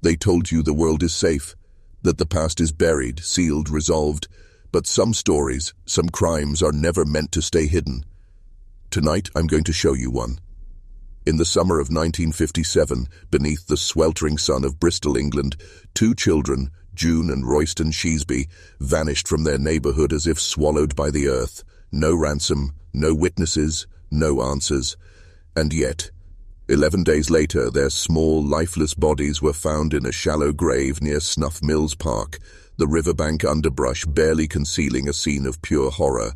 They told you the world is safe, that the past is buried, sealed, resolved, but some stories, some crimes are never meant to stay hidden. Tonight, I'm going to show you one. In the summer of 1957, beneath the sweltering sun of Bristol, England, two children, June and Royston Sheasby, vanished from their neighborhood as if swallowed by the earth. No ransom, no witnesses, no answers. And yet, 11 days later, their small, lifeless bodies were found in a shallow grave near Snuff Mills Park, the riverbank underbrush barely concealing a scene of pure horror.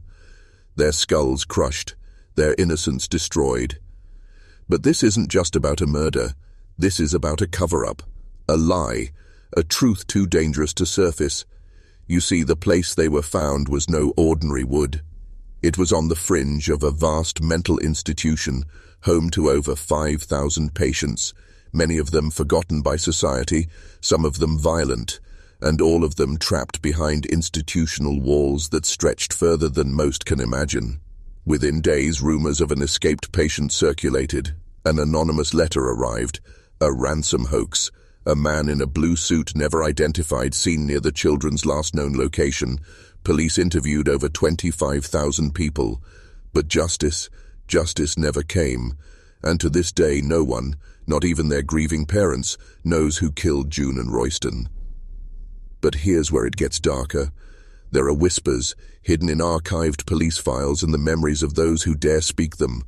Their skulls crushed, their innocence destroyed. But this isn't just about a murder. This is about a cover-up, a lie, a truth too dangerous to surface. You see, the place they were found was no ordinary wood. It was on the fringe of a vast mental institution, home to over 5,000 patients, many of them forgotten by society, some of them violent, and all of them trapped behind institutional walls that stretched further than most can imagine. Within days, rumors of an escaped patient circulated. An anonymous letter arrived, a ransom hoax. A man in a blue suit never identified seen near the children's last known location. Police interviewed over 25,000 people. But justice never came. And to this day, no one, not even their grieving parents, knows who killed June and Royston. But here's where it gets darker. There are whispers, hidden in archived police files and the memories of those who dare speak them.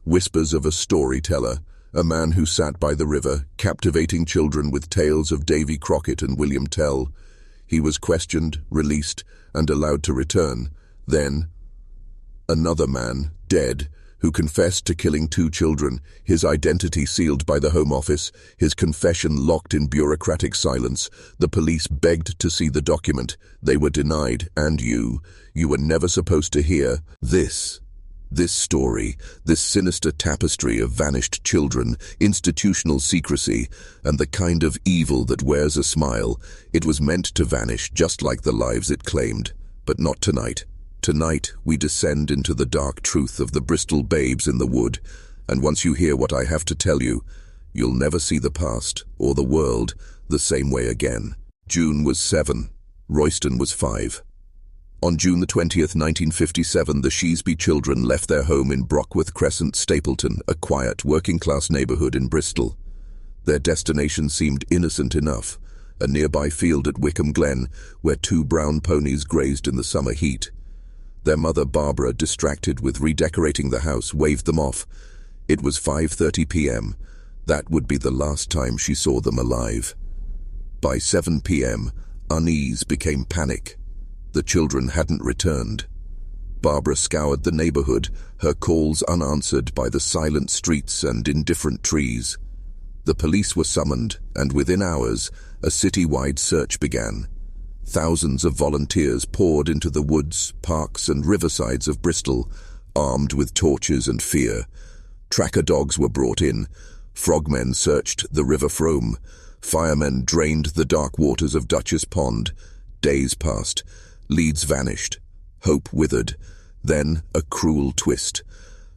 Whispers of a storyteller, a man who sat by the river, captivating children with tales of Davy Crockett and William Tell. He was questioned, released, and allowed to return. Then, another man, dead, who confessed to killing two children, his identity sealed by the Home Office, his confession locked in bureaucratic silence. The police begged to see the document. They were denied, and you were never supposed to hear this story, this sinister tapestry of vanished children, institutional secrecy, and the kind of evil that wears a smile. It was meant to vanish just like the lives it claimed, but not tonight. Tonight, we descend into the dark truth of the Bristol Babes in the wood, and once you hear what I have to tell you, you'll never see the past, or the world, the same way again. June was 7. Royston was 5. On June the 20th, 1957, the Sheasby children left their home in Brockworth Crescent, Stapleton, a quiet, working-class neighborhood in Bristol. Their destination seemed innocent enough, a nearby field at Wickham Glen, where two brown ponies grazed in the summer heat. Their mother, Barbara, distracted with redecorating the house, waved them off. It was 5:30 p.m. That would be the last time she saw them alive. By 7 p.m., unease became panic. The children hadn't returned. Barbara scoured the neighborhood, her calls unanswered by the silent streets and indifferent trees. The police were summoned, and within hours, a city-wide search began. Thousands of volunteers poured into the woods, parks, and riversides of Bristol, armed with torches and fear. Tracker dogs were brought in. Frogmen searched the River Frome. Firemen drained the dark waters of Duchess Pond. Days passed. Leads vanished. Hope withered. Then a cruel twist.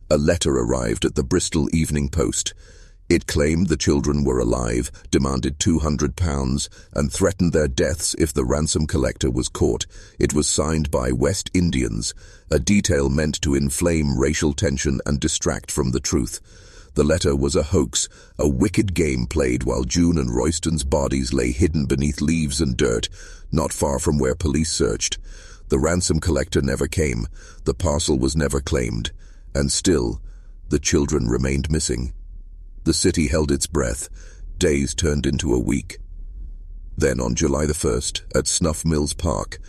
A letter arrived at the Bristol Evening Post. It claimed the children were alive, demanded £200, and threatened their deaths if the ransom collector was caught. It was signed by West Indians, a detail meant to inflame racial tension and distract from the truth. The letter was a hoax, a wicked game played while June and Royston's bodies lay hidden beneath leaves and dirt, not far from where police searched. The ransom collector never came, the parcel was never claimed, and still, the children remained missing. The city held its breath. Days turned into a week. Then on July the 1st, at Snuff Mills Park,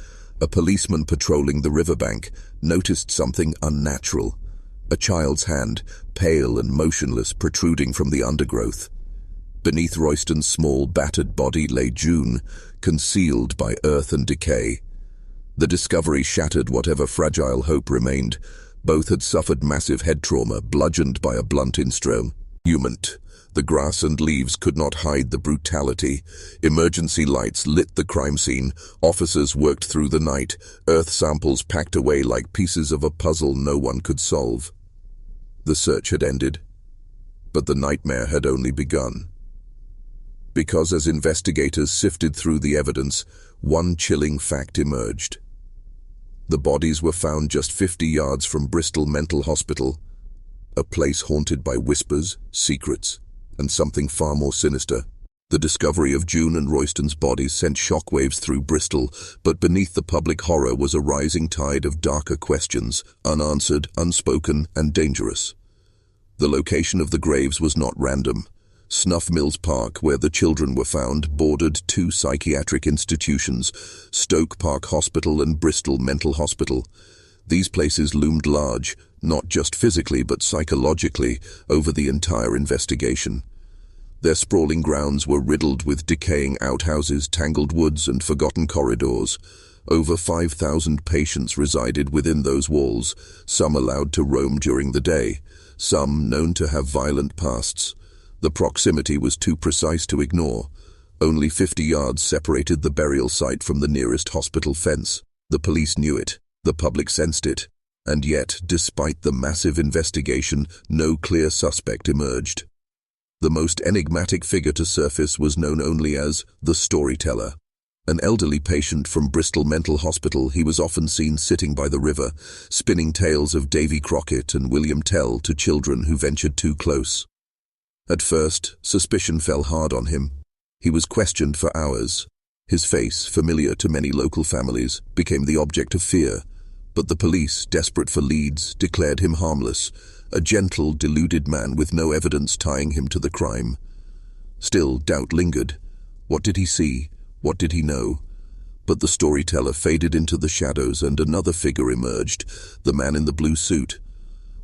a policeman patrolling the riverbank noticed something unnatural. A child's hand, pale and motionless, protruding from the undergrowth. Beneath Royston's small, battered body lay June, concealed by earth and decay. The discovery shattered whatever fragile hope remained. Both had suffered massive head trauma, bludgeoned by a blunt instrument. The grass and leaves could not hide the brutality. Emergency lights lit the crime scene. Officers worked through the night, earth samples packed away like pieces of a puzzle no one could solve. The search had ended, but the nightmare had only begun. Because as investigators sifted through the evidence, one chilling fact emerged. The bodies were found just 50 yards from Bristol Mental Hospital, a place haunted by whispers, secrets, and something far more sinister. The discovery of June and Royston's bodies sent shockwaves through Bristol, but beneath the public horror was a rising tide of darker questions, unanswered, unspoken, and dangerous. The location of the graves was not random. Snuff Mills Park, where the children were found, bordered two psychiatric institutions, Stoke Park Hospital and Bristol Mental Hospital. These places loomed large, not just physically but psychologically, over the entire investigation. Their sprawling grounds were riddled with decaying outhouses, tangled woods, and forgotten corridors. Over 5,000 patients resided within those walls, some allowed to roam during the day, some known to have violent pasts. The proximity was too precise to ignore. Only 50 yards separated the burial site from the nearest hospital fence. The police knew it, the public sensed it, and yet, despite the massive investigation, no clear suspect emerged. The most enigmatic figure to surface was known only as the storyteller. An elderly patient from Bristol Mental Hospital, he was often seen sitting by the river, spinning tales of Davy Crockett and William Tell to children who ventured too close. At first, suspicion fell hard on him. He was questioned for hours. His face, familiar to many local families, became the object of fear. But the police, desperate for leads, declared him harmless, a gentle, deluded man with no evidence tying him to the crime. Still, doubt lingered. What did he see? What did he know? But the storyteller faded into the shadows and another figure emerged, the man in the blue suit.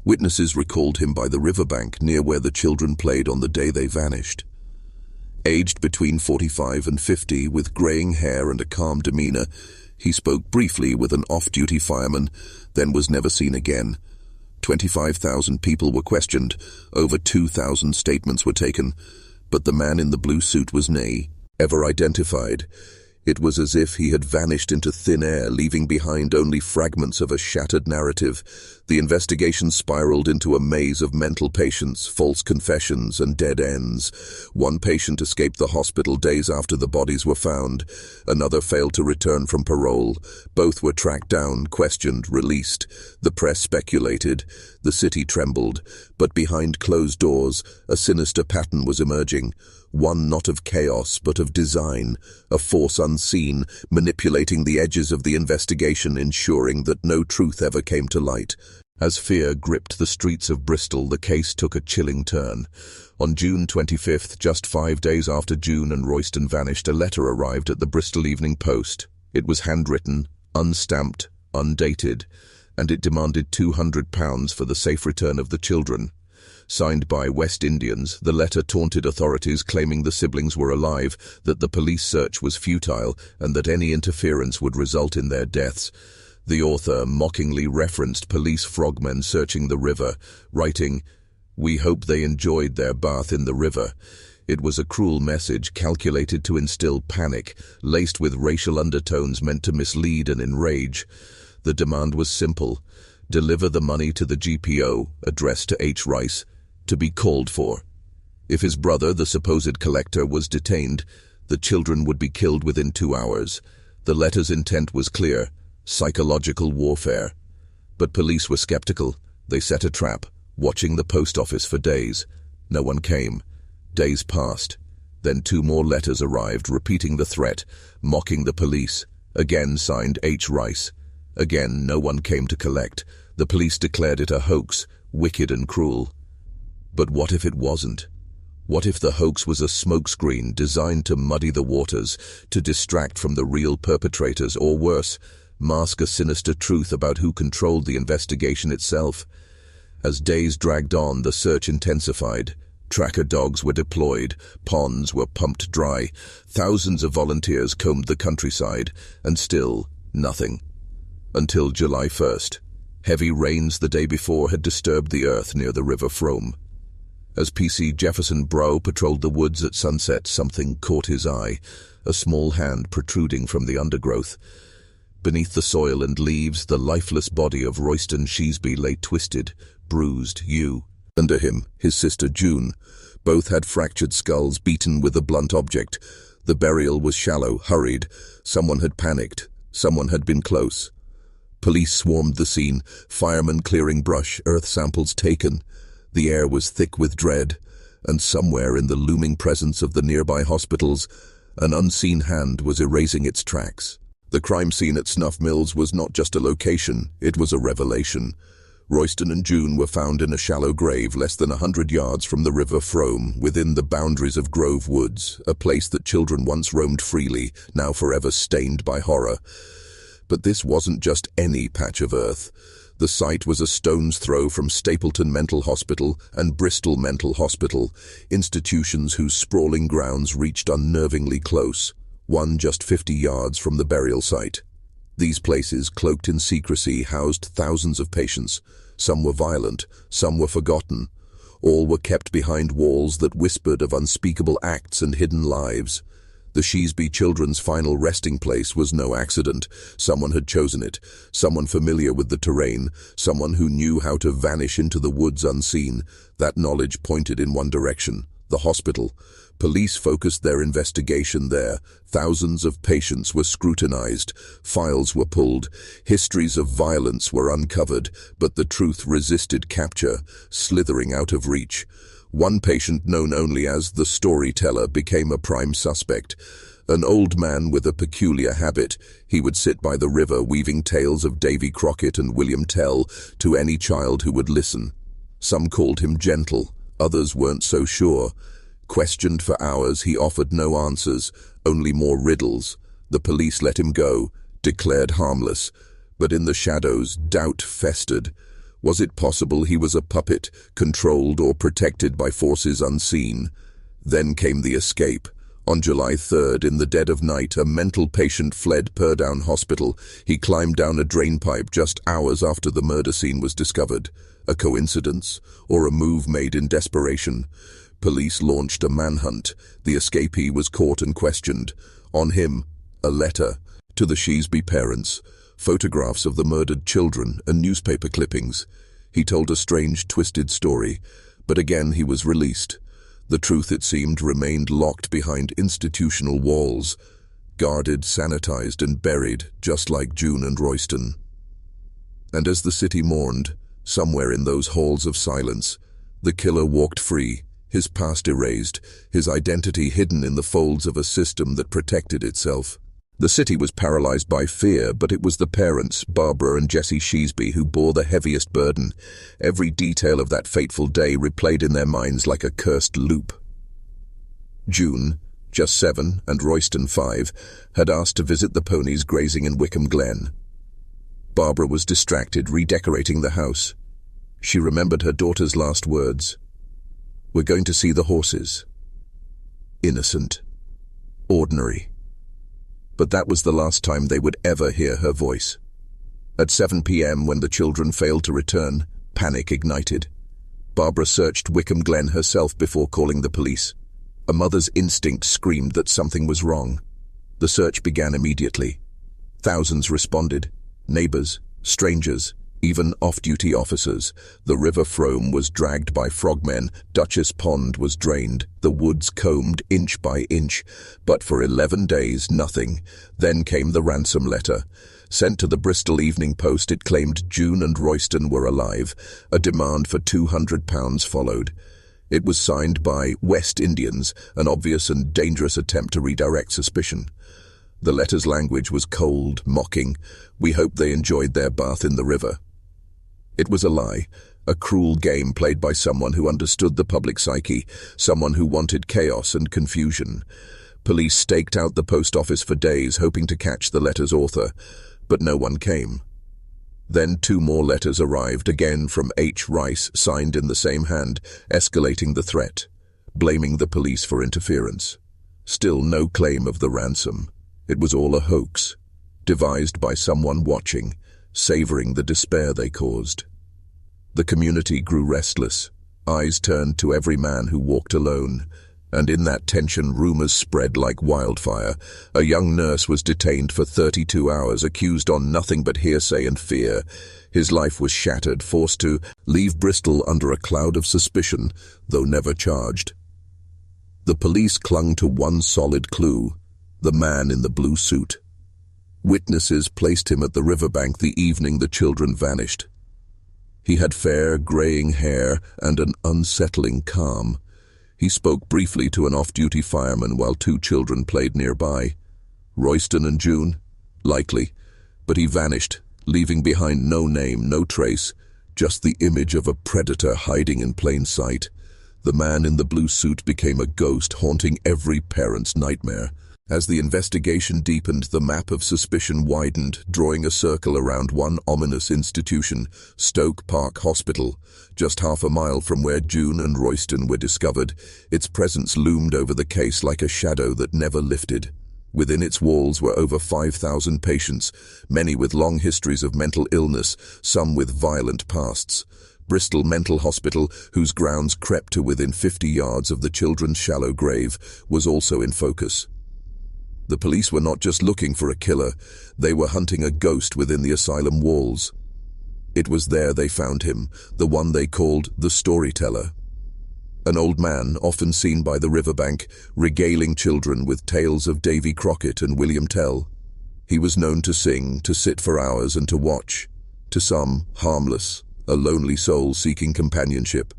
Witnesses recalled him by the riverbank near where the children played on the day they vanished. Aged between 45 and 50, with graying hair and a calm demeanor, he spoke briefly with an off-duty fireman, then was never seen again. 25,000 people were questioned, over 2,000 statements were taken, but the man in the blue suit was never identified. It was as if he had vanished into thin air, leaving behind only fragments of a shattered narrative. The investigation spiraled into a maze of mental patients, false confessions, and dead ends. One patient escaped the hospital days after the bodies were found. Another failed to return from parole. Both were tracked down, questioned, released. The press speculated. The city trembled. But behind closed doors, a sinister pattern was emerging. One not of chaos, but of design, a force unseen, manipulating the edges of the investigation, ensuring that no truth ever came to light. As fear gripped the streets of Bristol, the case took a chilling turn. On June 25th, just 5 days after June and Royston vanished, a letter arrived at the Bristol Evening Post. It was handwritten, unstamped, undated, and it demanded £200 for the safe return of the children. Signed by West Indians, the letter taunted authorities, claiming the siblings were alive, that the police search was futile, and that any interference would result in their deaths. The author mockingly referenced police frogmen searching the river, writing, "We hope they enjoyed their bath in the river." It was a cruel message calculated to instill panic, laced with racial undertones meant to mislead and enrage. The demand was simple: deliver the money to the GPO, addressed to H. Rice, to be called for. If his brother, the supposed collector, was detained, the children would be killed within 2 hours. The letter's intent was clear: psychological warfare. But police were skeptical. They set a trap, watching the post office for days. No one came. Days passed. Then 2 more letters arrived, repeating the threat, mocking the police. Again signed H. Rice. Again, no one came to collect. The police declared it a hoax, wicked and cruel. But what if it wasn't? What if the hoax was a smokescreen designed to muddy the waters, to distract from the real perpetrators, or worse, mask a sinister truth about who controlled the investigation itself? As days dragged on, the search intensified. Tracker dogs were deployed, ponds were pumped dry, thousands of volunteers combed the countryside, and still nothing. Until July 1st. Heavy rains the day before had disturbed the earth near the River Frome. As PC Jefferson Brough patrolled the woods at sunset, something caught his eye, a small hand protruding from the undergrowth. Beneath the soil and leaves, the lifeless body of Royston Sheasby lay twisted, bruised, Under him, his sister June, Both had fractured skulls beaten with a blunt object. The burial was shallow, hurried. Someone had panicked. Someone had been close. Police swarmed the scene, firemen clearing brush, earth samples taken. The air was thick with dread, and somewhere in the looming presence of the nearby hospitals, an unseen hand was erasing its tracks. The crime scene at Snuff Mills was not just a location, it was a revelation. Royston and June were found in a shallow grave less than 100 yards from the River Frome, within the boundaries of Grove Woods, a place that children once roamed freely, now forever stained by horror. But this wasn't just any patch of earth. The site was a stone's throw from Stapleton Mental Hospital and Bristol Mental Hospital, institutions whose sprawling grounds reached unnervingly close, one just 50 yards from the burial site. These places, cloaked in secrecy, housed thousands of patients. Some were violent, some were forgotten. All were kept behind walls that whispered of unspeakable acts and hidden lives. The Sheasby children's final resting place was no accident. Someone had chosen it, someone familiar with the terrain, someone who knew how to vanish into the woods unseen. That knowledge pointed in one direction: the hospital. Police focused their investigation there. Thousands of patients were scrutinized, files were pulled, histories of violence were uncovered, but the truth resisted capture, slithering out of reach. One patient, known only as the storyteller, became a prime suspect. An old man with a peculiar habit. He would sit by the river weaving tales of Davy Crockett and William Tell to any child who would listen. Some called him gentle, others weren't so sure. Questioned for hours, he offered no answers, only more riddles. The police let him go, declared harmless. But in the shadows, doubt festered. Was it possible he was a puppet, controlled or protected by forces unseen? Then came the escape. On July 3rd, in the dead of night, a mental patient fled Purdown Hospital. He climbed down a drainpipe just hours after the murder scene was discovered. A coincidence, or a move made in desperation? Police launched a manhunt. The escapee was caught and questioned. On him, a letter to the Sheasby parents, photographs of the murdered children, and newspaper clippings. He told a strange, twisted story, but again he was released. The truth, it seemed, remained locked behind institutional walls, guarded, sanitized, and buried, just like June and Royston. And as the city mourned, somewhere in those halls of silence, the killer walked free, his past erased, his identity hidden in the folds of a system that protected itself. The city was paralyzed by fear, but it was the parents, Barbara and Jessie Sheasby, who bore the heaviest burden. Every detail of that fateful day replayed in their minds like a cursed loop. June, just 7, and Royston, 5, had asked to visit the ponies grazing in Wickham Glen. Barbara was distracted, redecorating the house. She remembered her daughter's last words. "We're going to see the horses." Innocent. Ordinary. But that was the last time they would ever hear her voice. At 7 p.m., when the children failed to return, panic ignited. Barbara searched Wickham Glen herself before calling the police. A mother's instinct screamed that something was wrong. The search began immediately. Thousands responded. Neighbors, strangers, even off-duty officers. The River Frome was dragged by frogmen, Duchess Pond was drained, the woods combed inch by inch, but for 11 days nothing. Then came the ransom letter. Sent to the Bristol Evening Post, it claimed June and Royston were alive. A demand for £200 followed. It was signed by West Indians, an obvious and dangerous attempt to redirect suspicion. The letter's language was cold, mocking. "We hope they enjoyed their bath in the river." It was a lie, a cruel game played by someone who understood the public psyche, someone who wanted chaos and confusion. Police staked out the post office for days, hoping to catch the letter's author, but no one came. Then 2 more letters arrived, again from H. Rice, signed in the same hand, escalating the threat, blaming the police for interference. Still no claim of the ransom. It was all a hoax, devised by someone watching, savoring the despair they caused. The community grew restless. Eyes turned to every man who walked alone, and in that tension rumors spread like wildfire. A young nurse was detained for 32 hours, accused on nothing but hearsay and fear. His life was shattered, forced to leave Bristol under a cloud of suspicion, though never charged. The police clung to one solid clue: the man in the blue suit. Witnesses placed him at the riverbank the evening the children vanished. He had fair, greying hair and an unsettling calm. He spoke briefly to an off-duty fireman while two children played nearby. Royston and June? Likely. But he vanished, leaving behind no name, no trace, just the image of a predator hiding in plain sight. The man in the blue suit became a ghost haunting every parent's nightmare. As the investigation deepened, the map of suspicion widened, drawing a circle around one ominous institution, Stoke Park Hospital. Just half a mile from where June and Royston were discovered, its presence loomed over the case like a shadow that never lifted. Within its walls were over 5,000 patients, many with long histories of mental illness, some with violent pasts. Bristol Mental Hospital, whose grounds crept to within 50 yards of the children's shallow grave, was also in focus. The police were not just looking for a killer, they were hunting a ghost within the asylum walls. It was there they found him, the one they called the storyteller. An old man, often seen by the riverbank, regaling children with tales of Davy Crockett and William Tell. He was known to sing, to sit for hours and to watch. To some, harmless, a lonely soul seeking companionship.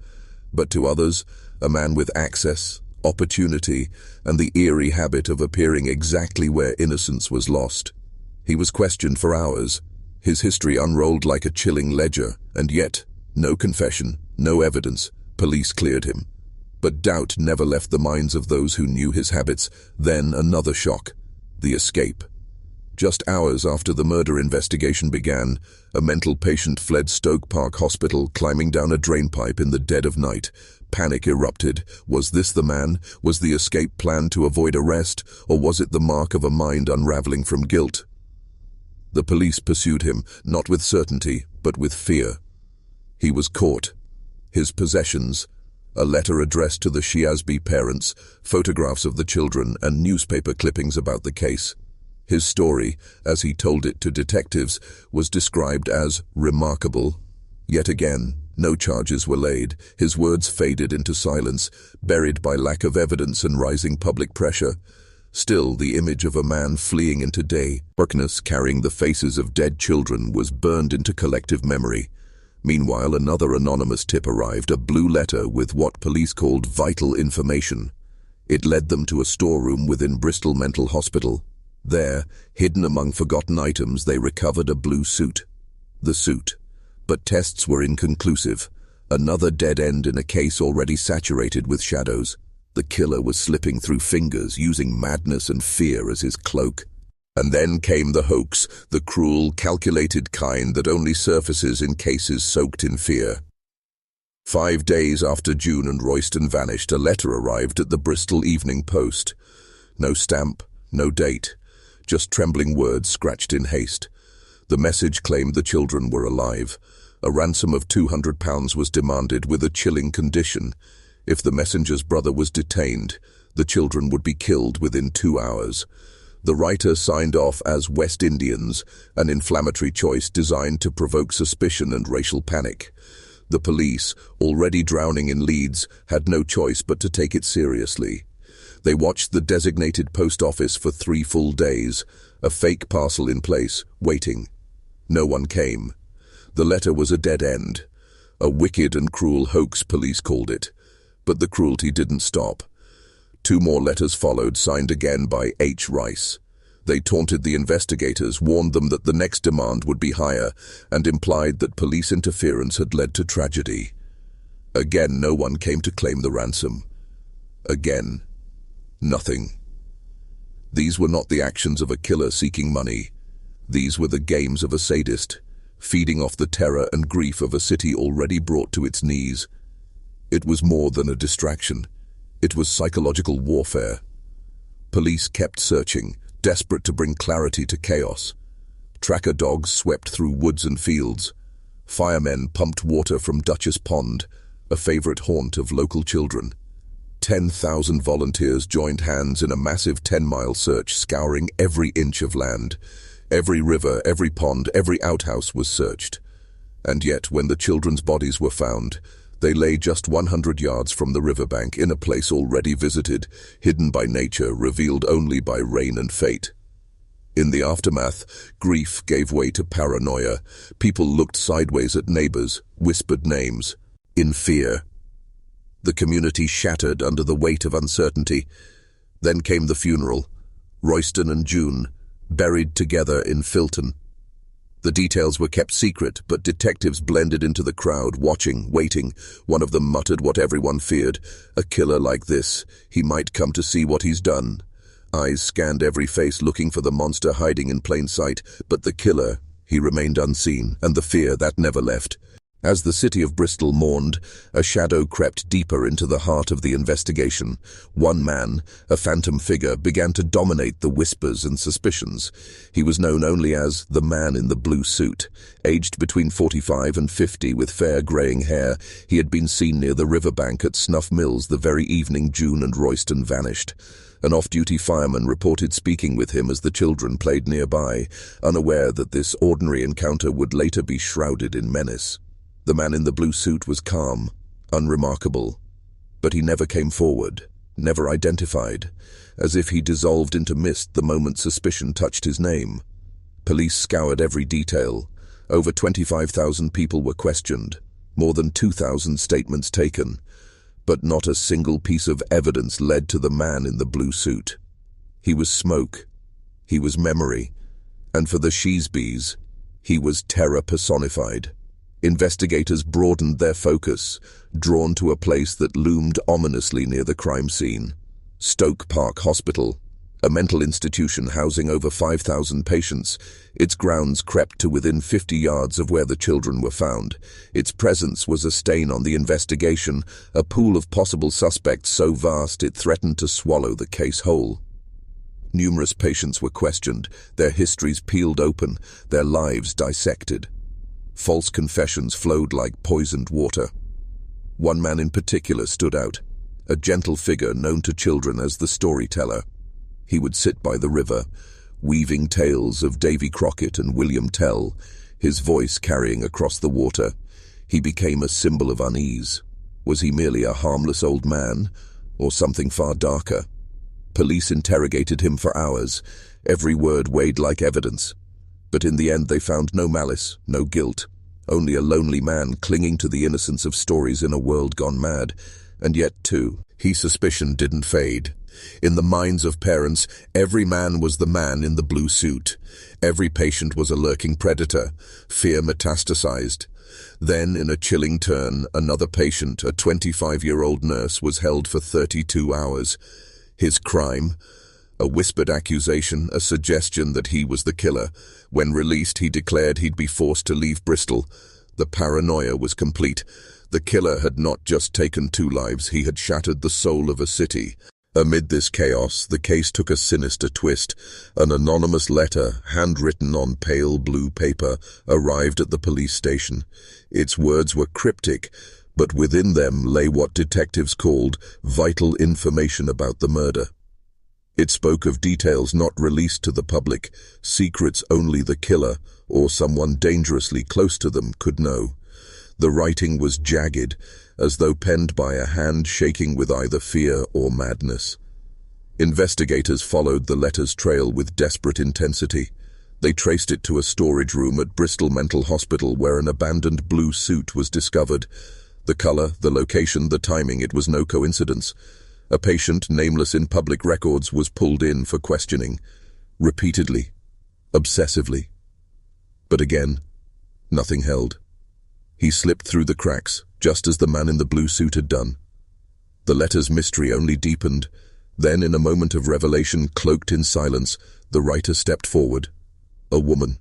But to others, a man with access, opportunity, and the eerie habit of appearing exactly where innocence was lost. He was questioned for hours, his history unrolled like a chilling ledger, and yet, no confession, no evidence. Police cleared him. But doubt never left the minds of those who knew his habits. Then another shock: the escape. Just hours after the murder investigation began, a mental patient fled Stoke Park Hospital, climbing down a drainpipe in the dead of night. Panic erupted. Was this the man? Was the escape planned to avoid arrest, or was it the mark of a mind unraveling from guilt? The police pursued him, not with certainty, but with fear. He was caught. His possessions, a letter addressed to the Sheasby parents, photographs of the children, and newspaper clippings about the case. His story, as he told it to detectives, was described as remarkable. Yet again, no charges were laid. His words faded into silence, buried by lack of evidence and rising public pressure. Still, the image of a man fleeing into darkness, carrying the faces of dead children, was burned into collective memory. Meanwhile, another anonymous tip arrived, a blue letter with what police called vital information. It led them to a storeroom within Bristol Mental Hospital. There, hidden among forgotten items, they recovered a blue suit. The suit. But tests were inconclusive. Another dead end in a case already saturated with shadows. The killer was slipping through fingers, using madness and fear as his cloak. And then came the hoax, the cruel, calculated kind that only surfaces in cases soaked in fear. 5 days after June and Royston vanished, a letter arrived at the Bristol Evening Post. No stamp, no date, just trembling words scratched in haste. The message claimed the children were alive. A ransom of £200 was demanded with a chilling condition. If the messenger's brother was detained, the children would be killed within 2 hours. The writer signed off as West Indians, an inflammatory choice designed to provoke suspicion and racial panic. The police, already drowning in leads, had no choice but to take it seriously. They watched the designated post office for 3 full days, a fake parcel in place, waiting. No one came. The letter was a dead end. A wicked and cruel hoax, police called it. But the cruelty didn't stop. 2 more letters followed, signed again by H. Rice. They taunted the investigators, warned them that the next demand would be higher, and implied that police interference had led to tragedy. Again, no one came to claim the ransom. Again, nothing. These were not the actions of a killer seeking money. These were the games of a sadist, feeding off the terror and grief of a city already brought to its knees. It was more than a distraction. It was psychological warfare. Police kept searching, desperate to bring clarity to chaos. Tracker dogs swept through woods and fields. Firemen pumped water from Duchess Pond, a favorite haunt of local children. 10,000 volunteers joined hands in a massive 10-mile search, scouring every inch of land. Every river, every pond, every outhouse was searched. And yet, when the children's bodies were found, They lay just 100 yards from the riverbank, in a place already visited, hidden by nature, revealed only by rain and fate. In the aftermath, grief gave way to paranoia. People looked sideways at neighbors, whispered names, in fear. The community shattered under the weight of uncertainty. Then came the funeral. Royston and June, buried together in Filton. The details were kept secret, but detectives blended into the crowd, watching, waiting. One of them muttered what everyone feared. A killer like this, he might come to see what he's done. Eyes scanned every face, looking for the monster hiding in plain sight, but the killer, he remained unseen, and the fear that never left. As the city of Bristol mourned, a shadow crept deeper into the heart of the investigation. One man, a phantom figure, began to dominate the whispers and suspicions. He was known only as the man in the blue suit. Aged between 45 and 50 with fair greying hair, he had been seen near the riverbank at Snuff Mills the very evening June and Royston vanished. An off-duty fireman reported speaking with him as the children played nearby, unaware that this ordinary encounter would later be shrouded in menace. The man in the blue suit was calm, unremarkable, but he never came forward, never identified, as if he dissolved into mist the moment suspicion touched his name. Police scoured every detail. Over 25,000 people were questioned, more than 2,000 statements taken, but not a single piece of evidence led to the man in the blue suit. He was smoke, he was memory, and for the Sheasbys, he was terror personified. Investigators broadened their focus, drawn to a place that loomed ominously near the crime scene. Stoke Park Hospital, a mental institution housing over 5,000 patients. Its grounds crept to within 50 yards of where the children were found. Its presence was a stain on the investigation, a pool of possible suspects so vast it threatened to swallow the case whole. Numerous patients were questioned, their histories peeled open, their lives dissected. False confessions flowed like poisoned water. One man in particular stood out, a gentle figure known to children as the storyteller. He would sit by the river, weaving tales of Davy Crockett and William Tell, his voice carrying across the water. He became a symbol of unease. Was he merely a harmless old man, or something far darker? Police interrogated him for hours, every word weighed like evidence. But in the end they found no malice, no guilt, only a lonely man clinging to the innocence of stories in a world gone mad. And yet, too, his suspicion didn't fade. In the minds of parents, every man was the man in the blue suit. Every patient was a lurking predator. Fear metastasized. Then, in a chilling turn, another patient, a 25-year-old nurse, was held for 32 hours. His crime? A whispered accusation, a suggestion that he was the killer. When released, he declared he'd be forced to leave Bristol. The paranoia was complete. The killer had not just taken 2 lives, he had shattered the soul of a city. Amid this chaos, the case took a sinister twist. An anonymous letter, handwritten on pale blue paper, arrived at the police station. Its words were cryptic, but within them lay what detectives called vital information about the murder. It spoke of details not released to the public, secrets only the killer, or someone dangerously close to them, could know. The writing was jagged, as though penned by a hand shaking with either fear or madness. Investigators followed the letter's trail with desperate intensity. They traced it to a storage room at Bristol Mental Hospital where an abandoned blue suit was discovered. The color, the location, the timing, it was no coincidence. A patient, nameless in public records, was pulled in for questioning. Repeatedly. Obsessively. But again, nothing held. He slipped through the cracks, just as the man in the blue suit had done. The letter's mystery only deepened. Then, in a moment of revelation, cloaked in silence, the writer stepped forward. A woman.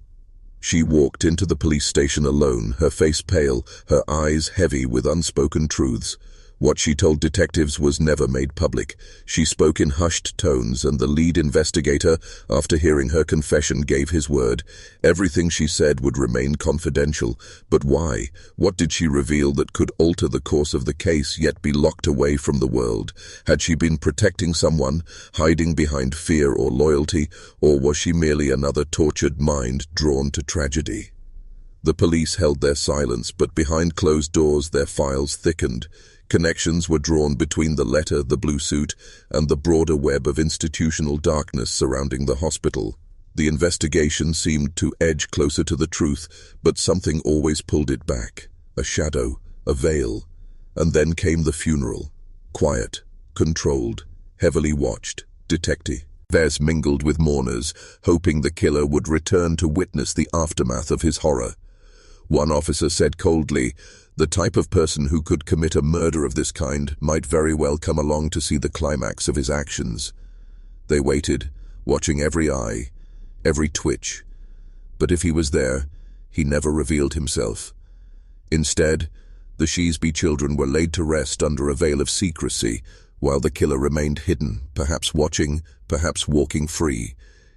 She walked into the police station alone, her face pale, her eyes heavy with unspoken truths. What she told detectives was never made public. She spoke in hushed tones, and the lead investigator, after hearing her confession, gave his word. Everything she said would remain confidential. But why? What did she reveal that could alter the course of the case, yet be locked away from the world? Had she been protecting someone, hiding behind fear or loyalty, or was she merely another tortured mind drawn to tragedy? The police held their silence, but behind closed doors their files thickened. Connections were drawn between the letter, the blue suit, and the broader web of institutional darkness surrounding the hospital. The investigation seemed to edge closer to the truth, but something always pulled it back. A shadow, a veil. And then came the funeral. Quiet, controlled, heavily watched. Detectives mingled with mourners, hoping the killer would return to witness the aftermath of his horror. One officer said coldly, "The type of person who could commit a murder of this kind might very well come along to see the climax of his actions." They waited, watching every eye, every twitch. But if he was there, he never revealed himself. Instead, the Sheasby children were laid to rest under a veil of secrecy, while the killer remained hidden, perhaps watching, perhaps walking free.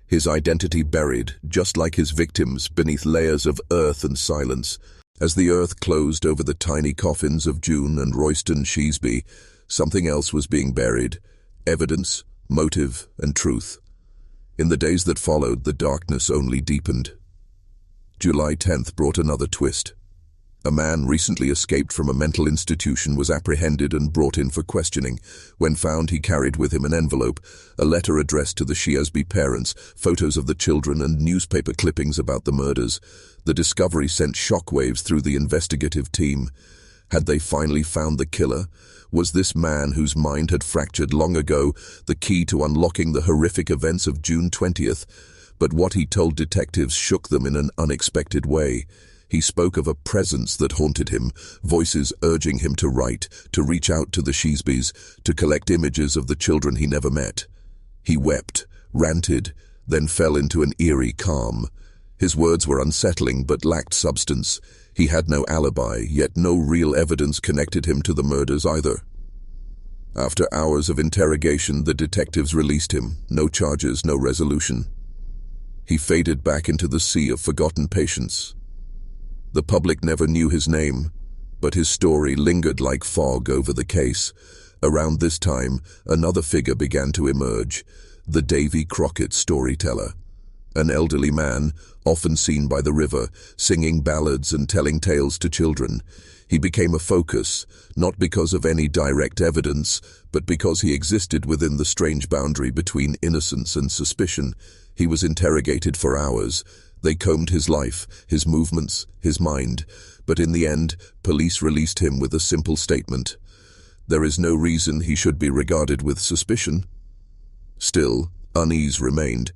His identity buried, just like his victims, beneath layers of earth and silence. As the earth closed over the tiny coffins of June and Royston Sheasby, something else was being buried: evidence, motive, and truth. In the days that followed, the darkness only deepened. July 10th brought another twist. A man recently escaped from a mental institution was apprehended and brought in for questioning. When found, he carried with him an envelope, a letter addressed to the Sheasby parents, photos of the children, and newspaper clippings about the murders. The discovery sent shockwaves through the investigative team. Had they finally found the killer? Was this man, whose mind had fractured long ago, the key to unlocking the horrific events of June 20th? But what he told detectives shook them in an unexpected way. He spoke of a presence that haunted him, voices urging him to write, to reach out to the Sheasbys, to collect images of the children he never met. He wept, ranted, then fell into an eerie calm. His words were unsettling but lacked substance. He had no alibi, yet no real evidence connected him to the murders either. After hours of interrogation, the detectives released him. No charges, no resolution. He faded back into the sea of forgotten patience. The public never knew his name, but his story lingered like fog over the case. Around this time, another figure began to emerge: the Davy Crockett storyteller. An elderly man, often seen by the river, singing ballads and telling tales to children. He became a focus, not because of any direct evidence, but because he existed within the strange boundary between innocence and suspicion. He was interrogated for hours. They combed his life, his movements, his mind, but in the end, police released him with a simple statement: there is no reason he should be regarded with suspicion. Still, unease remained,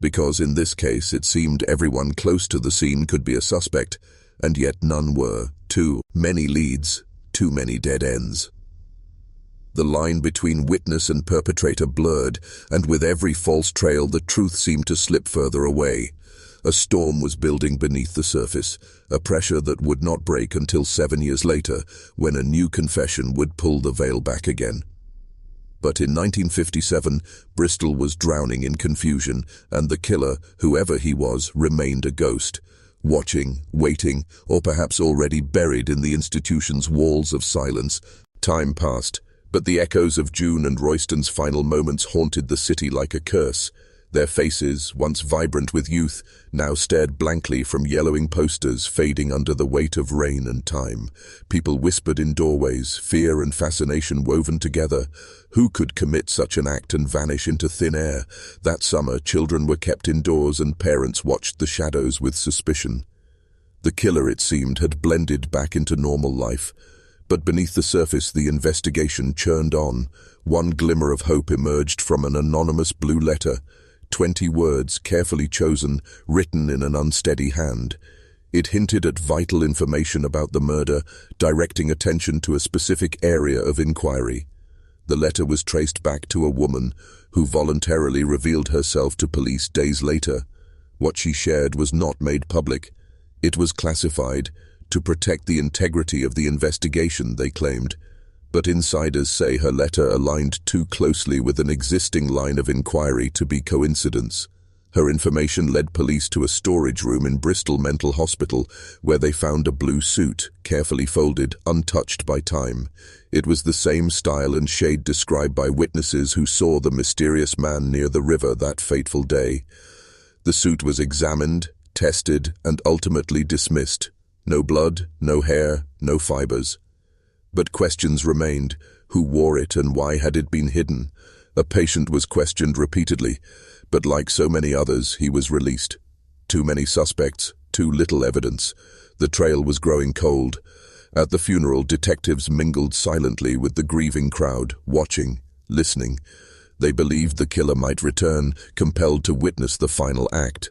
because in this case it seemed everyone close to the scene could be a suspect, and yet none were. Too many leads, too many dead ends. The line between witness and perpetrator blurred, and with every false trail the truth seemed to slip further away. A storm was building beneath the surface, a pressure that would not break until 7 years later, when a new confession would pull the veil back again. But in 1957, Bristol was drowning in confusion, and the killer, whoever he was, remained a ghost, watching, waiting, or perhaps already buried in the institution's walls of silence. Time passed, but the echoes of June and Royston's final moments haunted the city like a curse. Their faces, once vibrant with youth, now stared blankly from yellowing posters fading under the weight of rain and time. People whispered in doorways, fear and fascination woven together. Who could commit such an act and vanish into thin air? That summer, children were kept indoors and parents watched the shadows with suspicion. The killer, it seemed, had blended back into normal life. But beneath the surface, the investigation churned on. One glimmer of hope emerged from an anonymous blue letter. 20 words, carefully chosen, written in an unsteady hand. It hinted at vital information about the murder, directing attention to a specific area of inquiry. The letter was traced back to a woman who voluntarily revealed herself to police days later. What she shared was not made public. It was classified to protect the integrity of the investigation, they claimed. But insiders say her letter aligned too closely with an existing line of inquiry to be coincidence. Her information led police to a storage room in Bristol Mental Hospital, where they found a blue suit, carefully folded, untouched by time. It was the same style and shade described by witnesses who saw the mysterious man near the river that fateful day. The suit was examined, tested, and ultimately dismissed. No blood, no hair, no fibers. But questions remained. Who wore it and why had it been hidden? A patient was questioned repeatedly, but like so many others, he was released. Too many suspects, too little evidence. The trail was growing cold. At the funeral, detectives mingled silently with the grieving crowd, watching, listening. They believed the killer might return, compelled to witness the final act.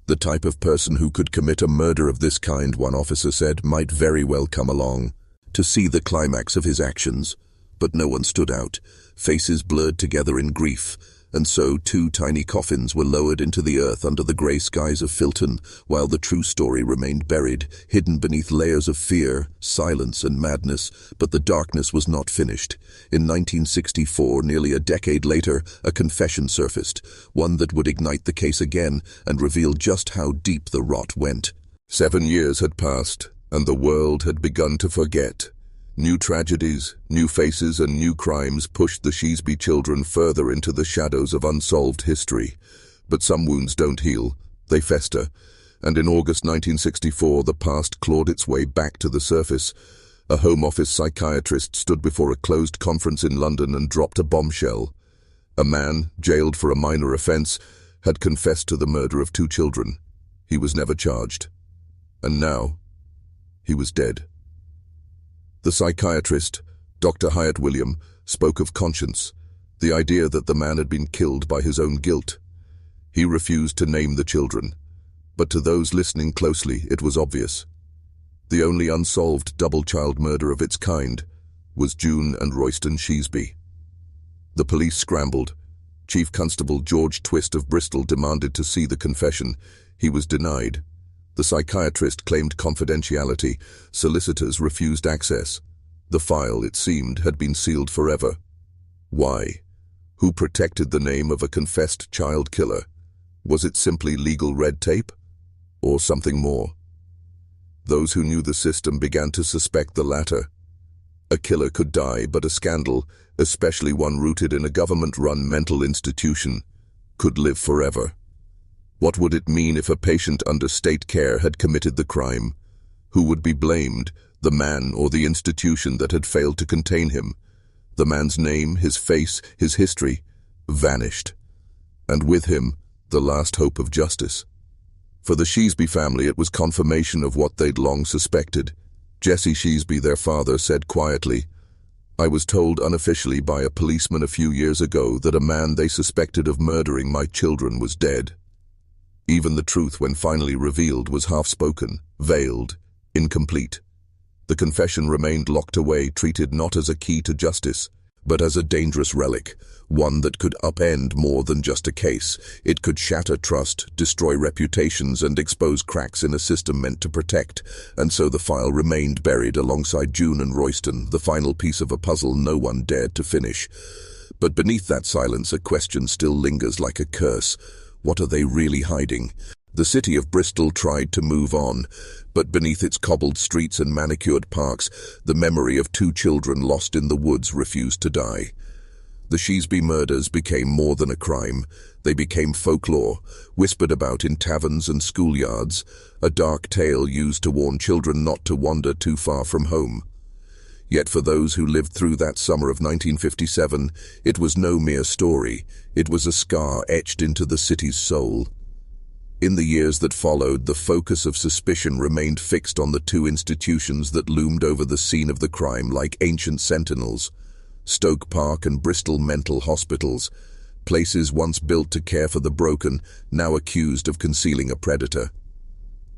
The type of person who could commit a murder of this kind, one officer said, might very well come along to see the climax of his actions. But no one stood out, faces blurred together in grief, and so 2 tiny coffins were lowered into the earth under the grey skies of Filton, while the true story remained buried, hidden beneath layers of fear, silence, and madness. But the darkness was not finished. In 1964, nearly a decade later, a confession surfaced, one that would ignite the case again and reveal just how deep the rot went. 7 years had passed, and the world had begun to forget. New tragedies, new faces, and new crimes pushed the Sheasby children further into the shadows of unsolved history. But some wounds don't heal, they fester, and in August 1964 the past clawed its way back to the surface. A Home Office psychiatrist stood before a closed conference in London and dropped a bombshell. A man, jailed for a minor offence, had confessed to the murder of 2 children. He was never charged. And now, he was dead. The psychiatrist, Dr. Hyatt William, spoke of conscience, the idea that the man had been killed by his own guilt. He refused to name the children, but to those listening closely it was obvious. The only unsolved double-child murder of its kind was June and Royston Sheasby. The police scrambled. Chief Constable George Twist of Bristol demanded to see the confession. He was denied. The psychiatrist claimed confidentiality. Solicitors refused access. The file, it seemed, had been sealed forever. Why? Who protected the name of a confessed child killer? Was it simply legal red tape? Or something more? Those who knew the system began to suspect the latter. A killer could die, but a scandal, especially one rooted in a government-run mental institution, could live forever. What would it mean if a patient under state care had committed the crime? Who would be blamed, the man or the institution that had failed to contain him? The man's name, his face, his history, vanished. And with him, the last hope of justice. For the Sheasby family, it was confirmation of what they'd long suspected. Jesse Sheasby, their father, said quietly, "I was told unofficially by a policeman a few years ago that a man they suspected of murdering my children was dead." Even the truth, when finally revealed, was half-spoken, veiled, incomplete. The confession remained locked away, treated not as a key to justice, but as a dangerous relic, one that could upend more than just a case. It could shatter trust, destroy reputations, and expose cracks in a system meant to protect. And so the file remained buried alongside June and Royston, the final piece of a puzzle no one dared to finish. But beneath that silence, a question still lingers like a curse. What are they really hiding? The city of Bristol tried to move on, but beneath its cobbled streets and manicured parks, the memory of 2 children lost in the woods refused to die. The Sheasby murders became more than a crime. They became folklore, whispered about in taverns and schoolyards, a dark tale used to warn children not to wander too far from home. Yet for those who lived through that summer of 1957, it was no mere story. It was a scar etched into the city's soul. In the years that followed, the focus of suspicion remained fixed on the 2 institutions that loomed over the scene of the crime like ancient sentinels: Stoke Park and Bristol mental hospitals, places once built to care for the broken, now accused of concealing a predator.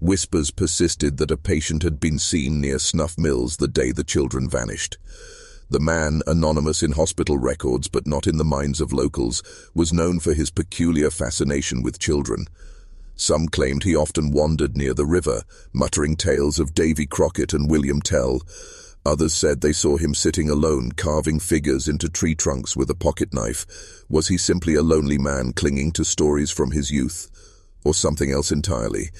Whispers persisted that a patient had been seen near Snuff Mills the day the children vanished. The man, anonymous in hospital records but not in the minds of locals, was known for his peculiar fascination with children. Some claimed he often wandered near the river, muttering tales of Davy Crockett and William Tell. Others said they saw him sitting alone, carving figures into tree trunks with a pocket knife. Was he simply a lonely man clinging to stories from his youth? Or something else entirely?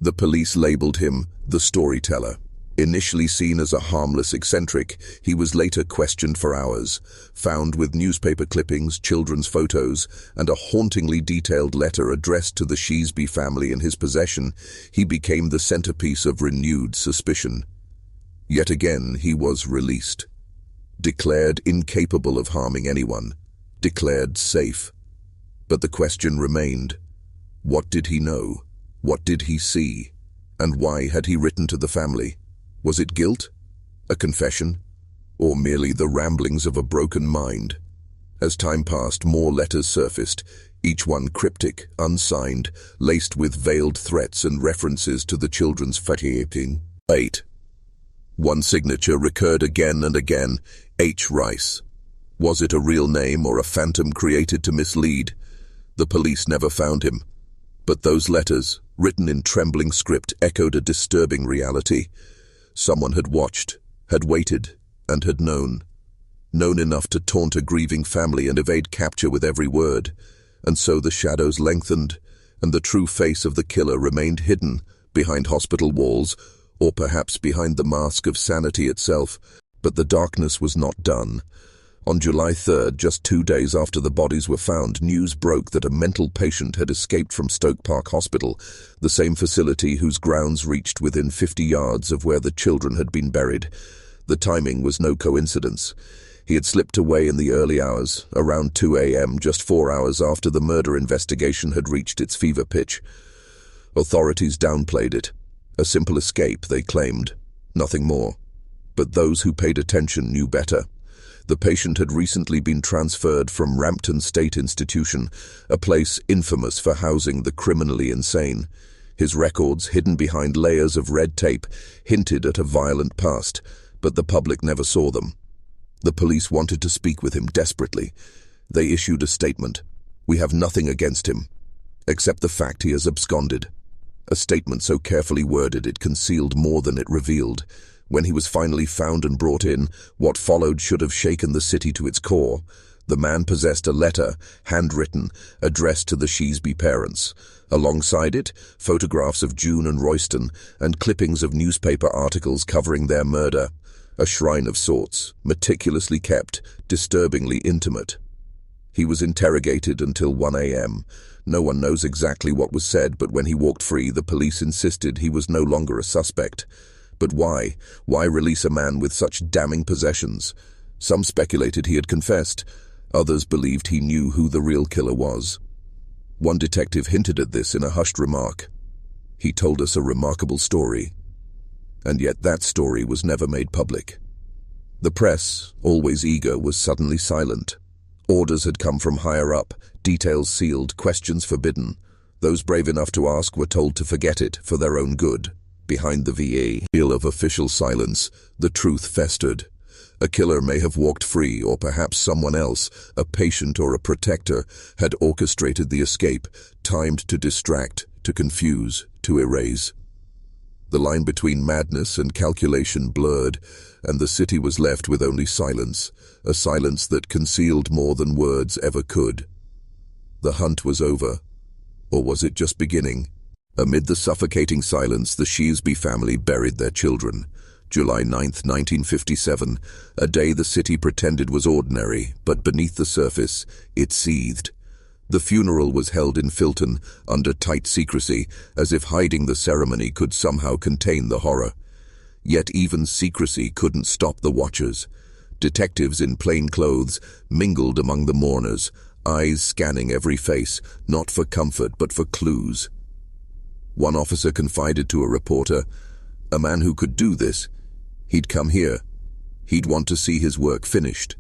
The police labeled him the storyteller. Initially seen as a harmless eccentric, he was later questioned for hours. Found with newspaper clippings, children's photos, and a hauntingly detailed letter addressed to the Sheasby family in his possession, he became the centerpiece of renewed suspicion. Yet again, he was released. Declared incapable of harming anyone. Declared safe. But the question remained. What did he know? What did he see? And why had he written to the family? Was it guilt? A confession? Or merely the ramblings of a broken mind? As time passed, more letters surfaced, each one cryptic, unsigned, laced with veiled threats and references to the children's fate. 8. One signature recurred again and again, H. Rice. Was it a real name or a phantom created to mislead? The police never found him. But those letters, written in trembling script, echoed a disturbing reality. Someone had watched, had waited, and had known. Known enough to taunt a grieving family and evade capture with every word. And so the shadows lengthened, and the true face of the killer remained hidden behind hospital walls, or perhaps behind the mask of sanity itself. But the darkness was not done. On July 3rd, just 2 days after the bodies were found, news broke that a mental patient had escaped from Stoke Park Hospital, the same facility whose grounds reached within 50 yards of where the children had been buried. The timing was no coincidence. He had slipped away in the early hours, around 2 a.m., just 4 hours after the murder investigation had reached its fever pitch. Authorities downplayed it. A simple escape, they claimed. Nothing more. But those who paid attention knew better. The patient had recently been transferred from Rampton State Institution, a place infamous for housing the criminally insane. His records, hidden behind layers of red tape, hinted at a violent past, but the public never saw them. The police wanted to speak with him desperately. They issued a statement. "We have nothing against him, except the fact he has absconded." A statement so carefully worded it concealed more than it revealed. When he was finally found and brought in, what followed should have shaken the city to its core. The man possessed a letter, handwritten, addressed to the Sheasby parents. Alongside it, photographs of June and Royston, and clippings of newspaper articles covering their murder. A shrine of sorts, meticulously kept, disturbingly intimate. He was interrogated until 1 a.m. No one knows exactly what was said, but when he walked free, the police insisted he was no longer a suspect. But why? Why release a man with such damning possessions? Some speculated he had confessed. Others believed he knew who the real killer was. One detective hinted at this in a hushed remark. He told us a remarkable story. And yet that story was never made public. The press, always eager, was suddenly silent. Orders had come from higher up, details sealed, questions forbidden. Those brave enough to ask were told to forget it for their own good. Behind the veil of official silence, the truth festered. A killer may have walked free, or perhaps someone else, a patient or a protector, had orchestrated the escape, timed to distract, to confuse, to erase. The line between madness and calculation blurred, and the city was left with only silence, a silence that concealed more than words ever could. The hunt was over, or was it just beginning? Amid the suffocating silence, the Sheasby family buried their children. July 9th, 1957, a day the city pretended was ordinary, but beneath the surface, it seethed. The funeral was held in Filton, under tight secrecy, as if hiding the ceremony could somehow contain the horror. Yet even secrecy couldn't stop the watchers. Detectives in plain clothes mingled among the mourners, eyes scanning every face, not for comfort but for clues. One officer confided to a reporter, "A man who could do this, he'd come here. He'd want to see his work finished."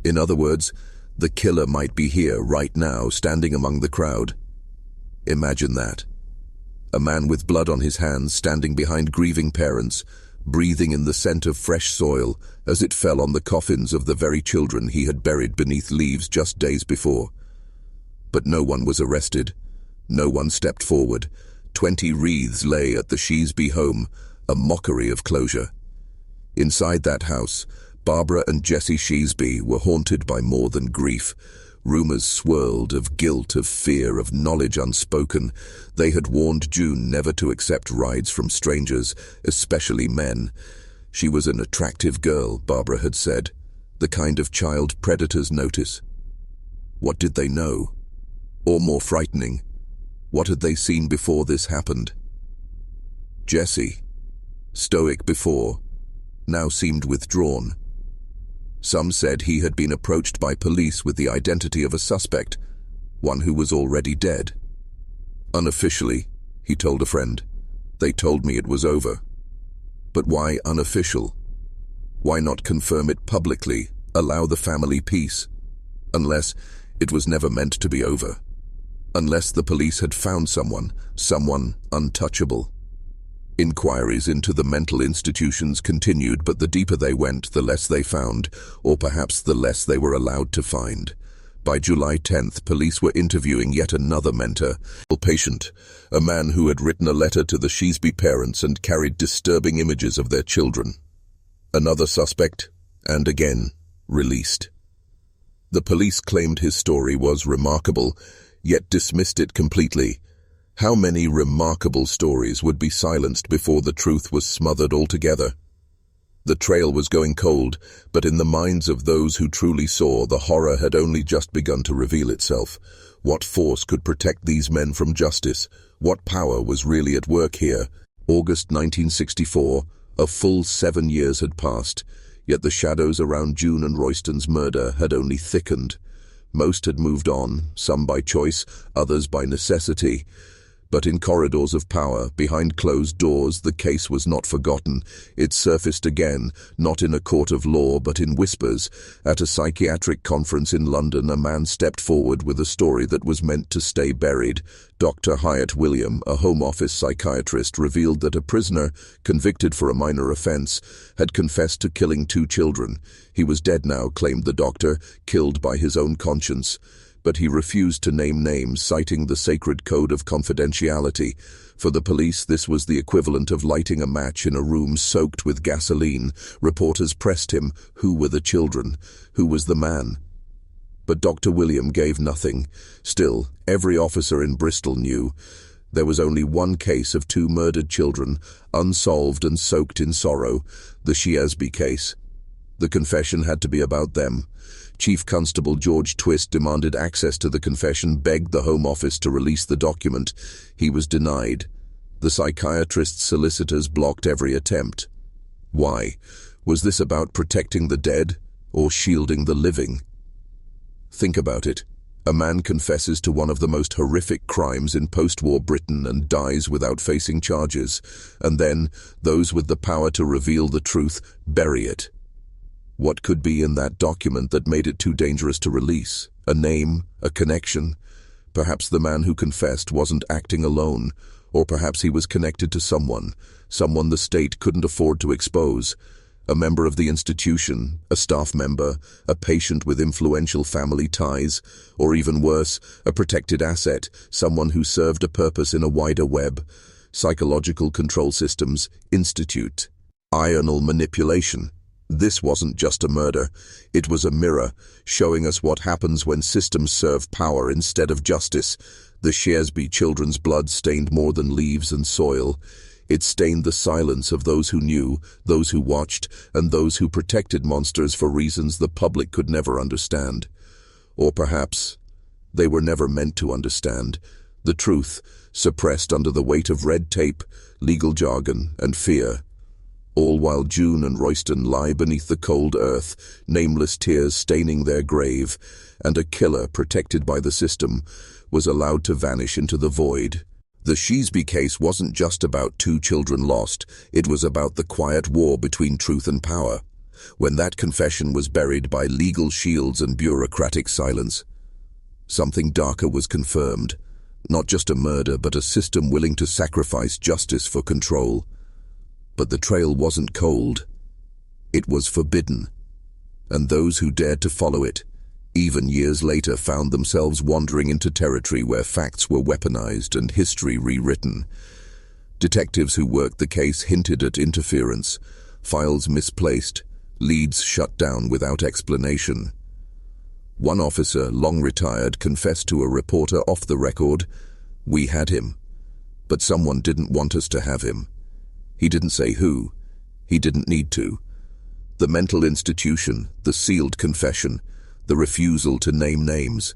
In other words, the killer might be here right now, standing among the crowd. Imagine that. A man with blood on his hands, standing behind grieving parents, breathing in the scent of fresh soil as it fell on the coffins of the very children he had buried beneath leaves just days before. But no one was arrested. No one stepped forward. 20 wreaths lay at the Sheasby home, a mockery of closure. Inside that house, Barbara and Jessie Sheasby were haunted by more than grief. Rumors swirled of guilt, of fear, of knowledge unspoken. They had warned June never to accept rides from strangers, especially men. She was an attractive girl, Barbara had said, the kind of child predators notice. What did they know? Or more frightening, what had they seen before this happened? Jesse, stoic before, now seemed withdrawn. Some said he had been approached by police with the identity of a suspect, one who was already dead. Unofficially, he told a friend, they told me it was over. But why unofficial? Why not confirm it publicly, allow the family peace? Unless it was never meant to be over. Unless the police had found someone untouchable. Inquiries into the mental institutions continued, but the deeper they went, the less they found, or perhaps the less they were allowed to find. By July 10th, police were interviewing yet another mentor, a patient, a man who had written a letter to the Sheasby parents and carried disturbing images of their children. Another suspect, and again, released. The police claimed his story was remarkable, yet dismissed it completely. How many remarkable stories would be silenced before the truth was smothered altogether? The trail was going cold, but in the minds of those who truly saw, the horror had only just begun to reveal itself. What force could protect these men from justice? What power was really at work here? August 1964, a full 7 years had passed, yet the shadows around June and Royston's murder had only thickened. Most had moved on, some by choice, others by necessity. But in corridors of power, behind closed doors, the case was not forgotten. It surfaced again, not in a court of law, but in whispers. At a psychiatric conference in London, a man stepped forward with a story that was meant to stay buried. Dr. Hyatt William, a Home Office psychiatrist, revealed that a prisoner, convicted for a minor offence, had confessed to killing 2 children. He was dead now, claimed the doctor, killed by his own conscience. But he refused to name names, citing the sacred code of confidentiality. For the police, this was the equivalent of lighting a match in a room soaked with gasoline. Reporters pressed him. Who were the children? Who was the man? But Dr. William gave nothing. Still, every officer in Bristol knew. There was only one case of 2 murdered children, unsolved and soaked in sorrow, the Sheasby case. The confession had to be about them. Chief Constable George Twist demanded access to the confession, begged the Home Office to release the document. He was denied. The psychiatrist's solicitors blocked every attempt. Why? Was this about protecting the dead or shielding the living? Think about it. A man confesses to one of the most horrific crimes in post-war Britain and dies without facing charges. And then, those with the power to reveal the truth bury it. What could be in that document that made it too dangerous to release? A name? A connection? Perhaps the man who confessed wasn't acting alone, or perhaps he was connected to someone the state couldn't afford to expose. A member of the institution, a staff member, a patient with influential family ties, or even worse, a protected asset, someone who served a purpose in a wider web. Psychological Control Systems Institute. Ional manipulation. This wasn't just a murder, it was a mirror, showing us what happens when systems serve power instead of justice. The Sheasby children's blood stained more than leaves and soil. It stained the silence of those who knew, those who watched, and those who protected monsters for reasons the public could never understand. Or perhaps they were never meant to understand. The truth, suppressed under the weight of red tape, legal jargon, and fear. All while June and Royston lie beneath the cold earth, nameless tears staining their grave, and a killer, protected by the system, was allowed to vanish into the void. The Sheasby case wasn't just about 2 children lost, it was about the quiet war between truth and power. When that confession was buried by legal shields and bureaucratic silence, something darker was confirmed. Not just a murder, but a system willing to sacrifice justice for control. But the trail wasn't cold. It was forbidden. And those who dared to follow it, even years later, found themselves wandering into territory where facts were weaponized and history rewritten. Detectives who worked the case hinted at interference, files misplaced, leads shut down without explanation. One officer, long retired, confessed to a reporter off the record, "We had him, but someone didn't want us to have him. He didn't say who. He didn't need to." The mental institution, the sealed confession, the refusal to name names.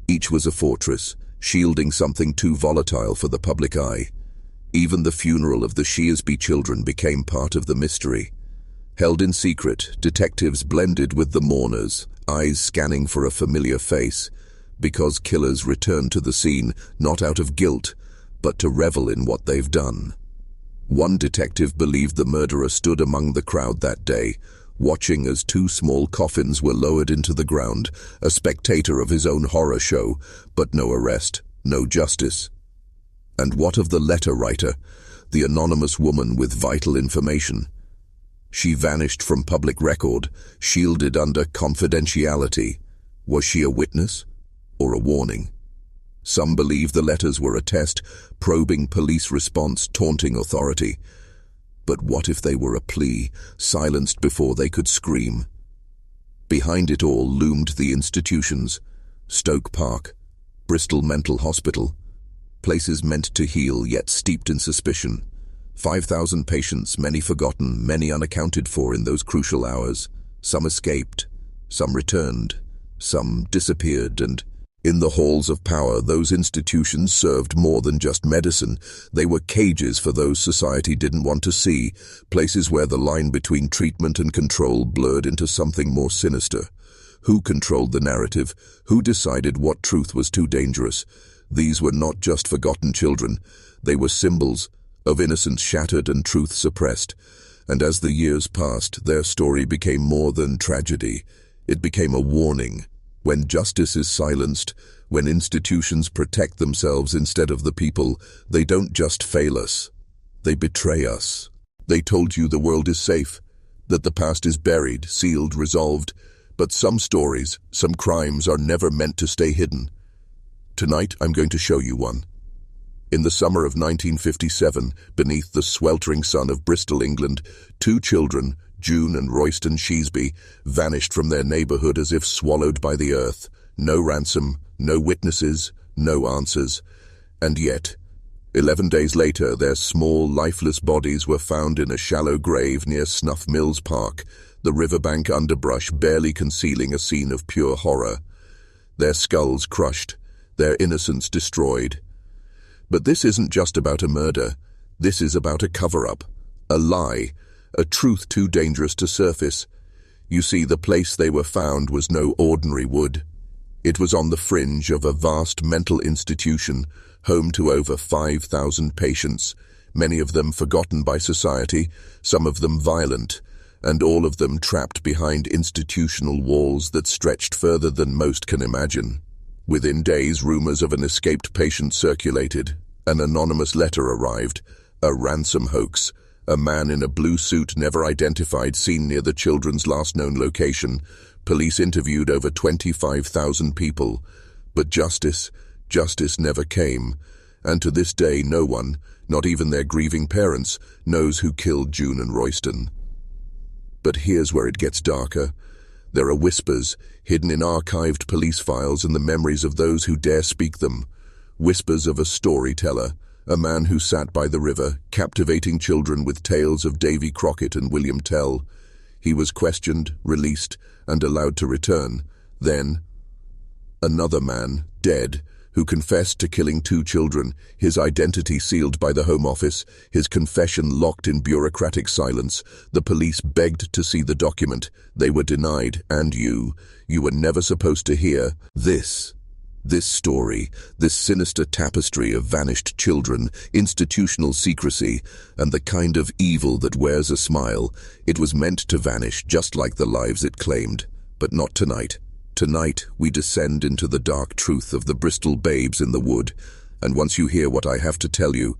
Each was a fortress, shielding something too volatile for the public eye. Even the funeral of the Sheasby children became part of the mystery. Held in secret, detectives blended with the mourners, eyes scanning for a familiar face, because killers returned to the scene not out of guilt, but to revel in what they've done. One detective believed the murderer stood among the crowd that day, watching as two small coffins were lowered into the ground, a spectator of his own horror show, but no arrest, no justice. And what of the letter writer, the anonymous woman with vital information? She vanished from public record, shielded under confidentiality. Was she a witness or a warning? Some believe the letters were a test, probing police response, taunting authority. But what if they were a plea, silenced before they could scream? Behind it all loomed the institutions: Stoke Park, Bristol Mental Hospital, places meant to heal yet steeped in suspicion. 5,000 patients, many forgotten, many unaccounted for in those crucial hours. Some escaped, some returned, some disappeared, and in the halls of power, those institutions served more than just medicine. They were cages for those society didn't want to see, places where the line between treatment and control blurred into something more sinister. Who controlled the narrative? Who decided what truth was too dangerous? These were not just forgotten children. They were symbols of innocence shattered and truth suppressed. And as the years passed, their story became more than tragedy. It became a warning. When justice is silenced, when institutions protect themselves instead of the people, they don't just fail us. They betray us. They told you the world is safe, that the past is buried, sealed, resolved. But some stories, some crimes are never meant to stay hidden. Tonight, I'm going to show you one. In the summer of 1957, beneath the sweltering sun of Bristol, England, two children, June and Royston Sheasby, vanished from their neighborhood as if swallowed by the earth. No ransom, no witnesses, no answers. And yet, 11 days later, their small, lifeless bodies were found in a shallow grave near Snuff Mills Park, the riverbank underbrush barely concealing a scene of pure horror. Their skulls crushed, their innocence destroyed. But this isn't just about a murder. This is about a cover-up, a lie, a truth too dangerous to surface. You see, the place they were found was no ordinary wood. It was on the fringe of a vast mental institution, home to over 5,000 patients, many of them forgotten by society, some of them violent, and all of them trapped behind institutional walls that stretched further than most can imagine. Within days, rumors of an escaped patient circulated. An anonymous letter arrived, a ransom hoax. A man in a blue suit, never identified, seen near the children's last known location. Police interviewed over 25,000 people. But justice never came. And to this day, no one, not even their grieving parents, knows who killed June and Royston. But here's where it gets darker. There are whispers, hidden in archived police files and the memories of those who dare speak them. Whispers of a storyteller, a man who sat by the river, captivating children with tales of Davy Crockett and William Tell. He was questioned, released, and allowed to return. Then, another man, dead, who confessed to killing two children, his identity sealed by the Home Office, his confession locked in bureaucratic silence. The police begged to see the document. They were denied, and you were never supposed to hear this. This story, this sinister tapestry of vanished children, institutional secrecy, and the kind of evil that wears a smile, it was meant to vanish just like the lives it claimed. But not tonight. Tonight, we descend into the dark truth of the Bristol Babes in the wood, and once you hear what I have to tell you,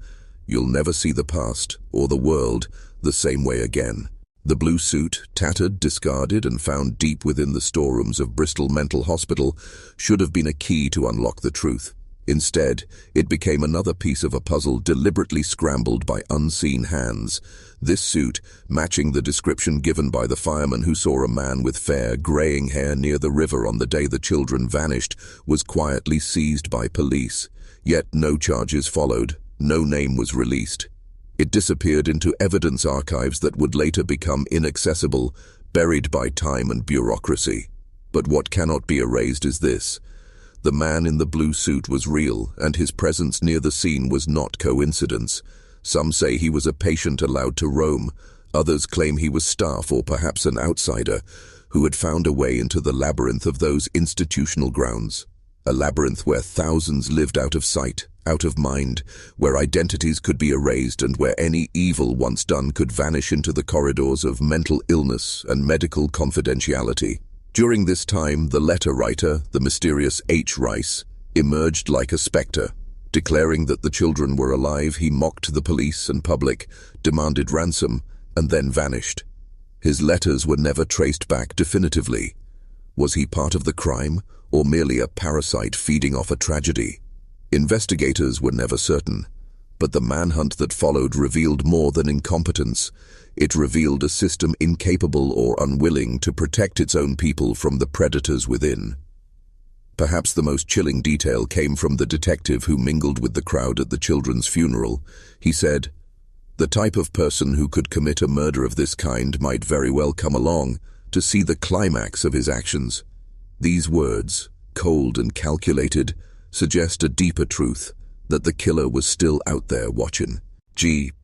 you'll never see the past, or the world, the same way again. The blue suit, tattered, discarded, and found deep within the storerooms of Bristol Mental Hospital, should have been a key to unlock the truth. Instead, it became another piece of a puzzle deliberately scrambled by unseen hands. This suit, matching the description given by the fireman who saw a man with fair, graying hair near the river on the day the children vanished, was quietly seized by police. Yet no charges followed, no name was released. It disappeared into evidence archives that would later become inaccessible, buried by time and bureaucracy. But what cannot be erased is this. The man in the blue suit was real, and his presence near the scene was not coincidence. Some say he was a patient allowed to roam. Others claim he was staff or perhaps an outsider who had found a way into the labyrinth of those institutional grounds. A labyrinth where thousands lived out of sight, out of mind, where identities could be erased and where any evil once done could vanish into the corridors of mental illness and medical confidentiality. During this time, the letter writer, the mysterious H. Rice, emerged like a spectre. Declaring that the children were alive, he mocked the police and public, demanded ransom, and then vanished. His letters were never traced back definitively. Was he part of the crime, or merely a parasite feeding off a tragedy? Investigators were never certain, but the manhunt that followed revealed more than incompetence. It revealed a system incapable or unwilling to protect its own people from the predators within. Perhaps the most chilling detail came from the detective who mingled with the crowd at the children's funeral. He said, "The type of person who could commit a murder of this kind might very well come along to see the climax of his actions." These words, cold and calculated, suggest a deeper truth, that the killer was still out there watching.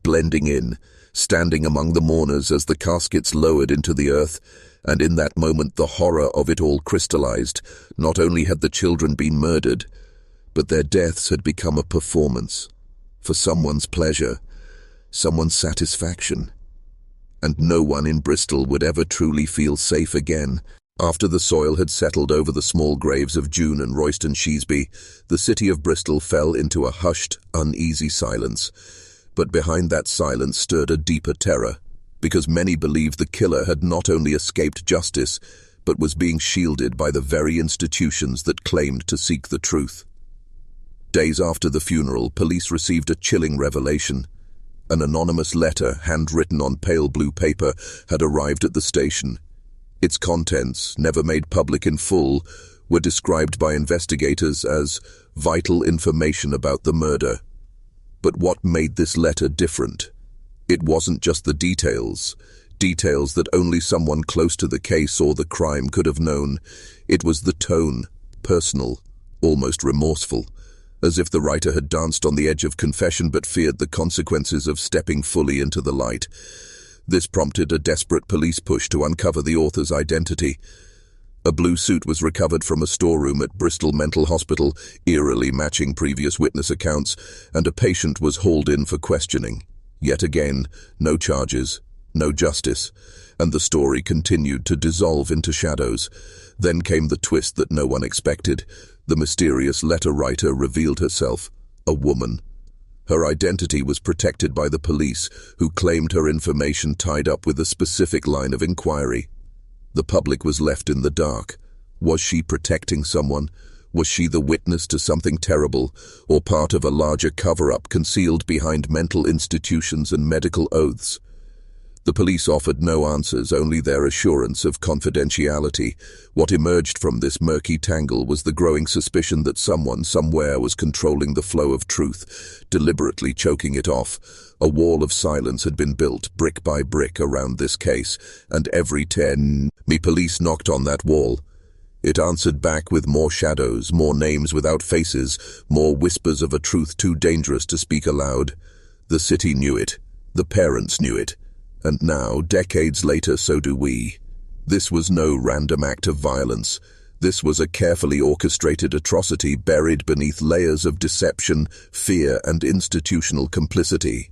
Blending in, standing among the mourners as the caskets lowered into the earth, and in that moment the horror of it all crystallized. Not only had the children been murdered, but their deaths had become a performance, for someone's pleasure, someone's satisfaction. And no one in Bristol would ever truly feel safe again. After the soil had settled over the small graves of June and Royston Sheasby, the city of Bristol fell into a hushed, uneasy silence. But behind that silence stirred a deeper terror, because many believed the killer had not only escaped justice, but was being shielded by the very institutions that claimed to seek the truth. Days after the funeral, police received a chilling revelation. An anonymous letter, handwritten on pale blue paper, had arrived at the station. Its contents, never made public in full, were described by investigators as vital information about the murder. But what made this letter different? It wasn't just the details that only someone close to the case or the crime could have known. It was the tone, personal, almost remorseful, as if the writer had danced on the edge of confession but feared the consequences of stepping fully into the light. This prompted a desperate police push to uncover the author's identity. A blue suit was recovered from a storeroom at Bristol Mental Hospital, eerily matching previous witness accounts, and a patient was hauled in for questioning. Yet again, no charges, no justice, and the story continued to dissolve into shadows. Then came the twist that no one expected. The mysterious letter writer revealed herself, a woman. Her identity was protected by the police, who claimed her information tied up with a specific line of inquiry. The public was left in the dark. Was she protecting someone? Was she the witness to something terrible, or part of a larger cover-up concealed behind mental institutions and medical oaths? The police offered no answers, only their assurance of confidentiality. What emerged from this murky tangle was the growing suspicion that someone, somewhere, was controlling the flow of truth, deliberately choking it off. A wall of silence had been built, brick by brick, around this case, and every 10 police knocked on that wall. It answered back with more shadows, more names without faces, more whispers of a truth too dangerous to speak aloud. The city knew it. The parents knew it. And now, decades later, so do we. This was no random act of violence. This was a carefully orchestrated atrocity buried beneath layers of deception, fear, and institutional complicity.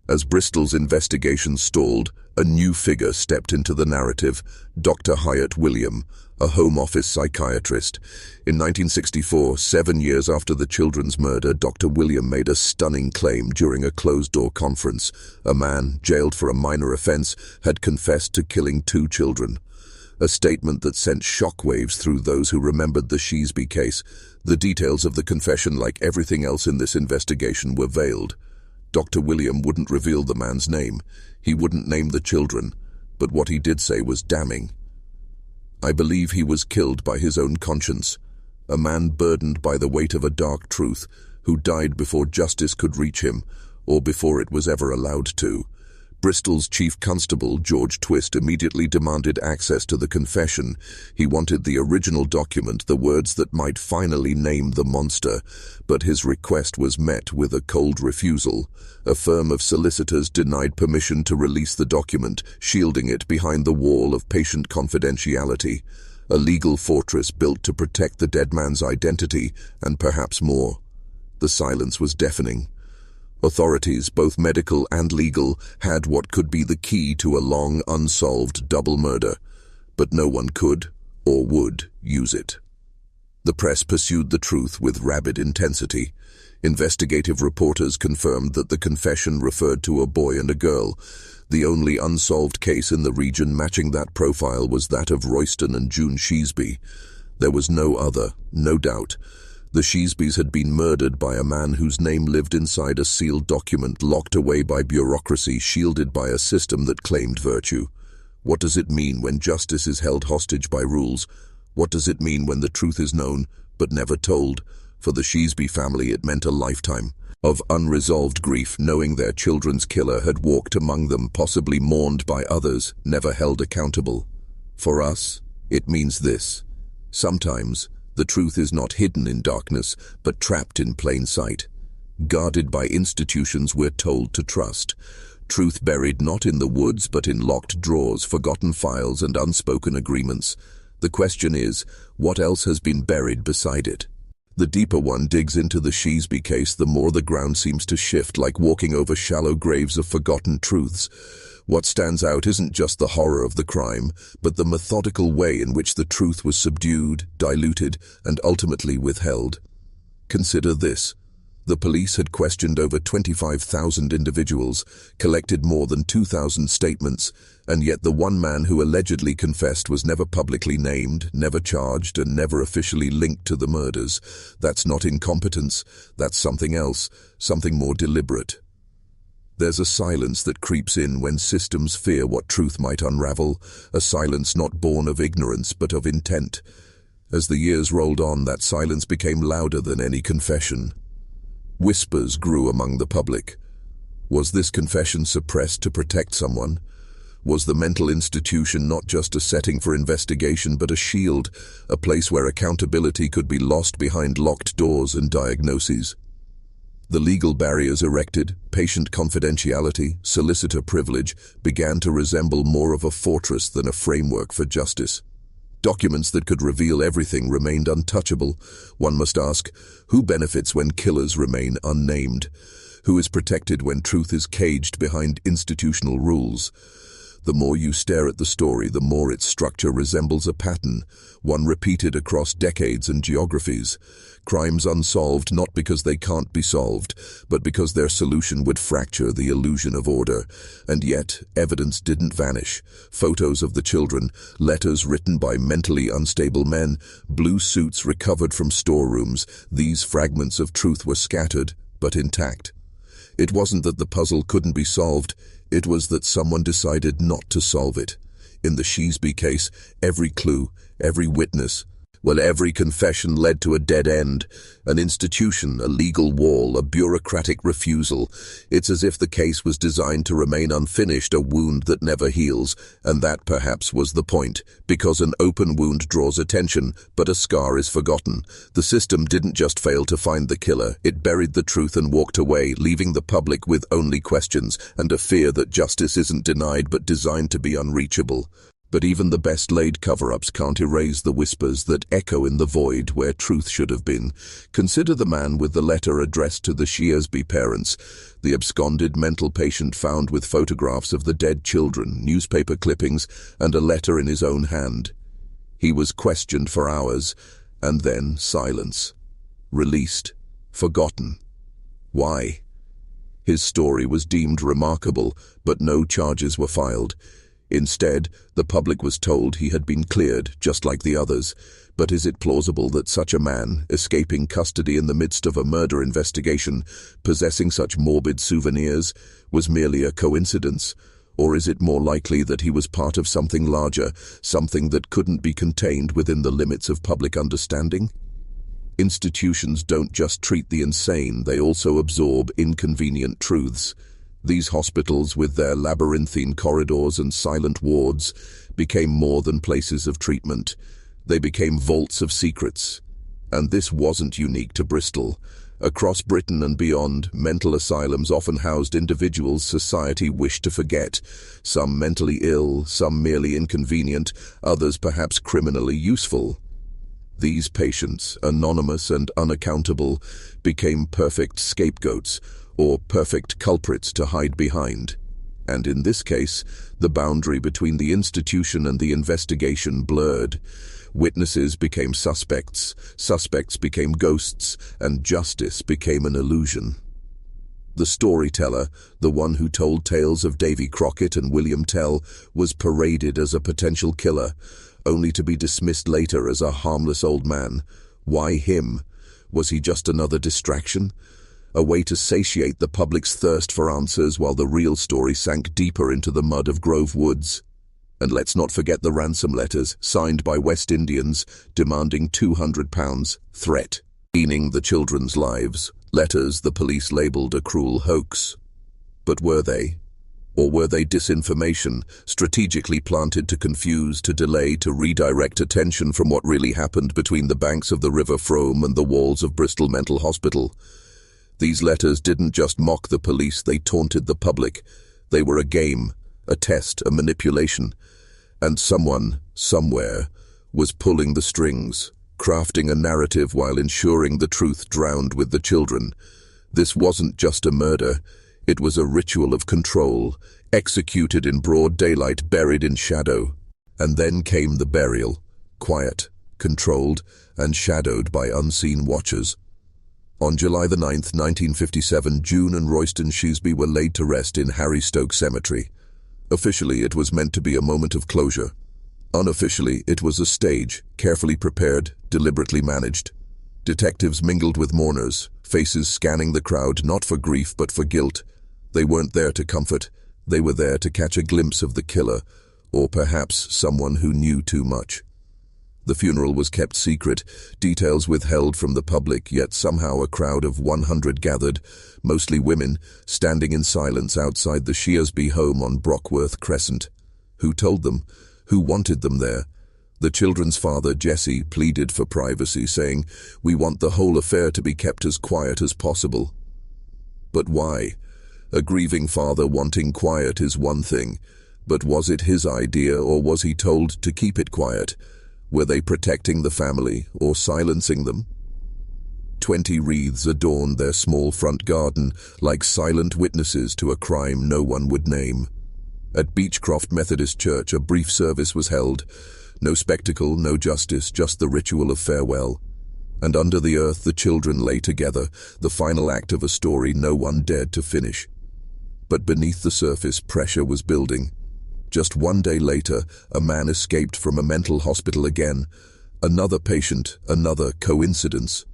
As Bristol's investigation stalled, a new figure stepped into the narrative, Dr. Hyatt William, a Home Office psychiatrist. In 1964, 7 years after the children's murder, Dr. William made a stunning claim during a closed-door conference. A man, jailed for a minor offense, had confessed to killing 2 children. a statement that sent shockwaves through those who remembered the Sheasby case. The details of the confession, like everything else in this investigation, were veiled. Dr. William wouldn't reveal the man's name. He wouldn't name the children. But what he did say was damning. "I believe he was killed by his own conscience, a man burdened by the weight of a dark truth, who died before justice could reach him, or before it was ever allowed to." Bristol's Chief Constable, George Twist, immediately demanded access to the confession. He wanted the original document, the words that might finally name the monster, but his request was met with a cold refusal. A firm of solicitors denied permission to release the document, shielding it behind the wall of patient confidentiality, a legal fortress built to protect the dead man's identity, and perhaps more. The silence was deafening. Authorities, both medical and legal, had what could be the key to a long, unsolved double murder, but no one could or would use it. The press pursued the truth with rabid intensity. Investigative reporters confirmed that the confession referred to a boy and a girl. The only unsolved case in the region matching that profile was that of Royston and June Sheasby. There was no other, no doubt. The Sheasbys had been murdered by a man whose name lived inside a sealed document, locked away by bureaucracy, shielded by a system that claimed virtue. What does it mean when justice is held hostage by rules? What does it mean when the truth is known, but never told? For the Sheasby family, it meant a lifetime of unresolved grief, knowing their children's killer had walked among them, possibly mourned by others, never held accountable. For us, it means this. Sometimes, the truth is not hidden in darkness, but trapped in plain sight, guarded by institutions we're told to trust. Truth buried not in the woods, but in locked drawers, forgotten files, and unspoken agreements. The question is, what else has been buried beside it? The deeper one digs into the Sheasby case, the more the ground seems to shift, like walking over shallow graves of forgotten truths. What stands out isn't just the horror of the crime, but the methodical way in which the truth was subdued, diluted, and ultimately withheld. Consider this. The police had questioned over 25,000 individuals, collected more than 2,000 statements, and yet the one man who allegedly confessed was never publicly named, never charged, and never officially linked to the murders. That's not incompetence, that's something else, something more deliberate. There's a silence that creeps in when systems fear what truth might unravel, a silence not born of ignorance but of intent. As the years rolled on, that silence became louder than any confession. Whispers grew among the public. Was this confession suppressed to protect someone? Was the mental institution not just a setting for investigation but a shield, a place where accountability could be lost behind locked doors and diagnoses? The legal barriers erected, patient confidentiality, solicitor privilege, began to resemble more of a fortress than a framework for justice. Documents that could reveal everything remained untouchable. One must ask, who benefits when killers remain unnamed? Who is protected when truth is caged behind institutional rules? The more you stare at the story, the more its structure resembles a pattern, one repeated across decades and geographies. Crimes unsolved not because they can't be solved, but because their solution would fracture the illusion of order. And yet, evidence didn't vanish. Photos of the children, letters written by mentally unstable men, blue suits recovered from storerooms, these fragments of truth were scattered, but intact. It wasn't that the puzzle couldn't be solved, it was that someone decided not to solve it. In the Sheasby case, every clue, every witness, every confession led to a dead end, an institution, a legal wall, a bureaucratic refusal. It's as if the case was designed to remain unfinished, a wound that never heals, and that perhaps was the point, because an open wound draws attention, but a scar is forgotten. The system didn't just fail to find the killer, it buried the truth and walked away, leaving the public with only questions and a fear that justice isn't denied but designed to be unreachable. But even the best-laid cover-ups can't erase the whispers that echo in the void where truth should have been. Consider the man with the letter addressed to the Sheasby parents, the absconded mental patient found with photographs of the dead children, newspaper clippings, and a letter in his own hand. He was questioned for hours, and then silence. Released. Forgotten. Why? His story was deemed remarkable, but no charges were filed. Instead, the public was told he had been cleared, just like the others. But is it plausible that such a man, escaping custody in the midst of a murder investigation, possessing such morbid souvenirs, was merely a coincidence? Or is it more likely that he was part of something larger, something that couldn't be contained within the limits of public understanding? Institutions don't just treat the insane, they also absorb inconvenient truths. These hospitals, with their labyrinthine corridors and silent wards, became more than places of treatment. They became vaults of secrets. And this wasn't unique to Bristol. Across Britain and beyond, mental asylums often housed individuals society wished to forget. Some mentally ill, some merely inconvenient, others perhaps criminally useful. These patients, anonymous and unaccountable, became perfect scapegoats, or perfect culprits to hide behind. And in this case, the boundary between the institution and the investigation blurred. Witnesses became suspects became ghosts, and justice became an illusion. The storyteller, the one who told tales of Davy Crockett and William Tell, was paraded as a potential killer, only to be dismissed later as a harmless old man. Why him? Was he just another distraction? A way to satiate the public's thirst for answers while the real story sank deeper into the mud of Grove Woods? And let's not forget the ransom letters signed by West Indians demanding £200 threat, meaning the children's lives, letters the police labelled a cruel hoax. But were they? Or were they disinformation, strategically planted to confuse, to delay, to redirect attention from what really happened between the banks of the River Frome and the walls of Bristol Mental Hospital? These letters didn't just mock the police, they taunted the public. They were a game, a test, a manipulation. And someone, somewhere, was pulling the strings, crafting a narrative while ensuring the truth drowned with the children. This wasn't just a murder. It was a ritual of control, executed in broad daylight, buried in shadow. And then came the burial, quiet, controlled, and shadowed by unseen watchers. On July the 9th, 1957, June and Royston Sheasby were laid to rest in Harry Stoke Cemetery. Officially, it was meant to be a moment of closure. Unofficially, it was a stage, carefully prepared, deliberately managed. Detectives mingled with mourners, faces scanning the crowd not for grief but for guilt. They weren't there to comfort, they were there to catch a glimpse of the killer, or perhaps someone who knew too much. The funeral was kept secret, details withheld from the public, yet somehow a crowd of 100 gathered, mostly women, standing in silence outside the Sheasby home on Brockworth Crescent. Who told them? Who wanted them there? The children's father, Jesse, pleaded for privacy, saying, "We want the whole affair to be kept as quiet as possible." But why? A grieving father wanting quiet is one thing, but was it his idea or was he told to keep it quiet? Were they protecting the family or silencing them? 20 wreaths adorned their small front garden, like silent witnesses to a crime no one would name. At Beechcroft Methodist Church, a brief service was held. No spectacle, no justice, just the ritual of farewell. And under the earth the children lay together, the final act of a story no one dared to finish. But beneath the surface, pressure was building. Just one day later, a man escaped from a mental hospital again. Another patient, another coincidence.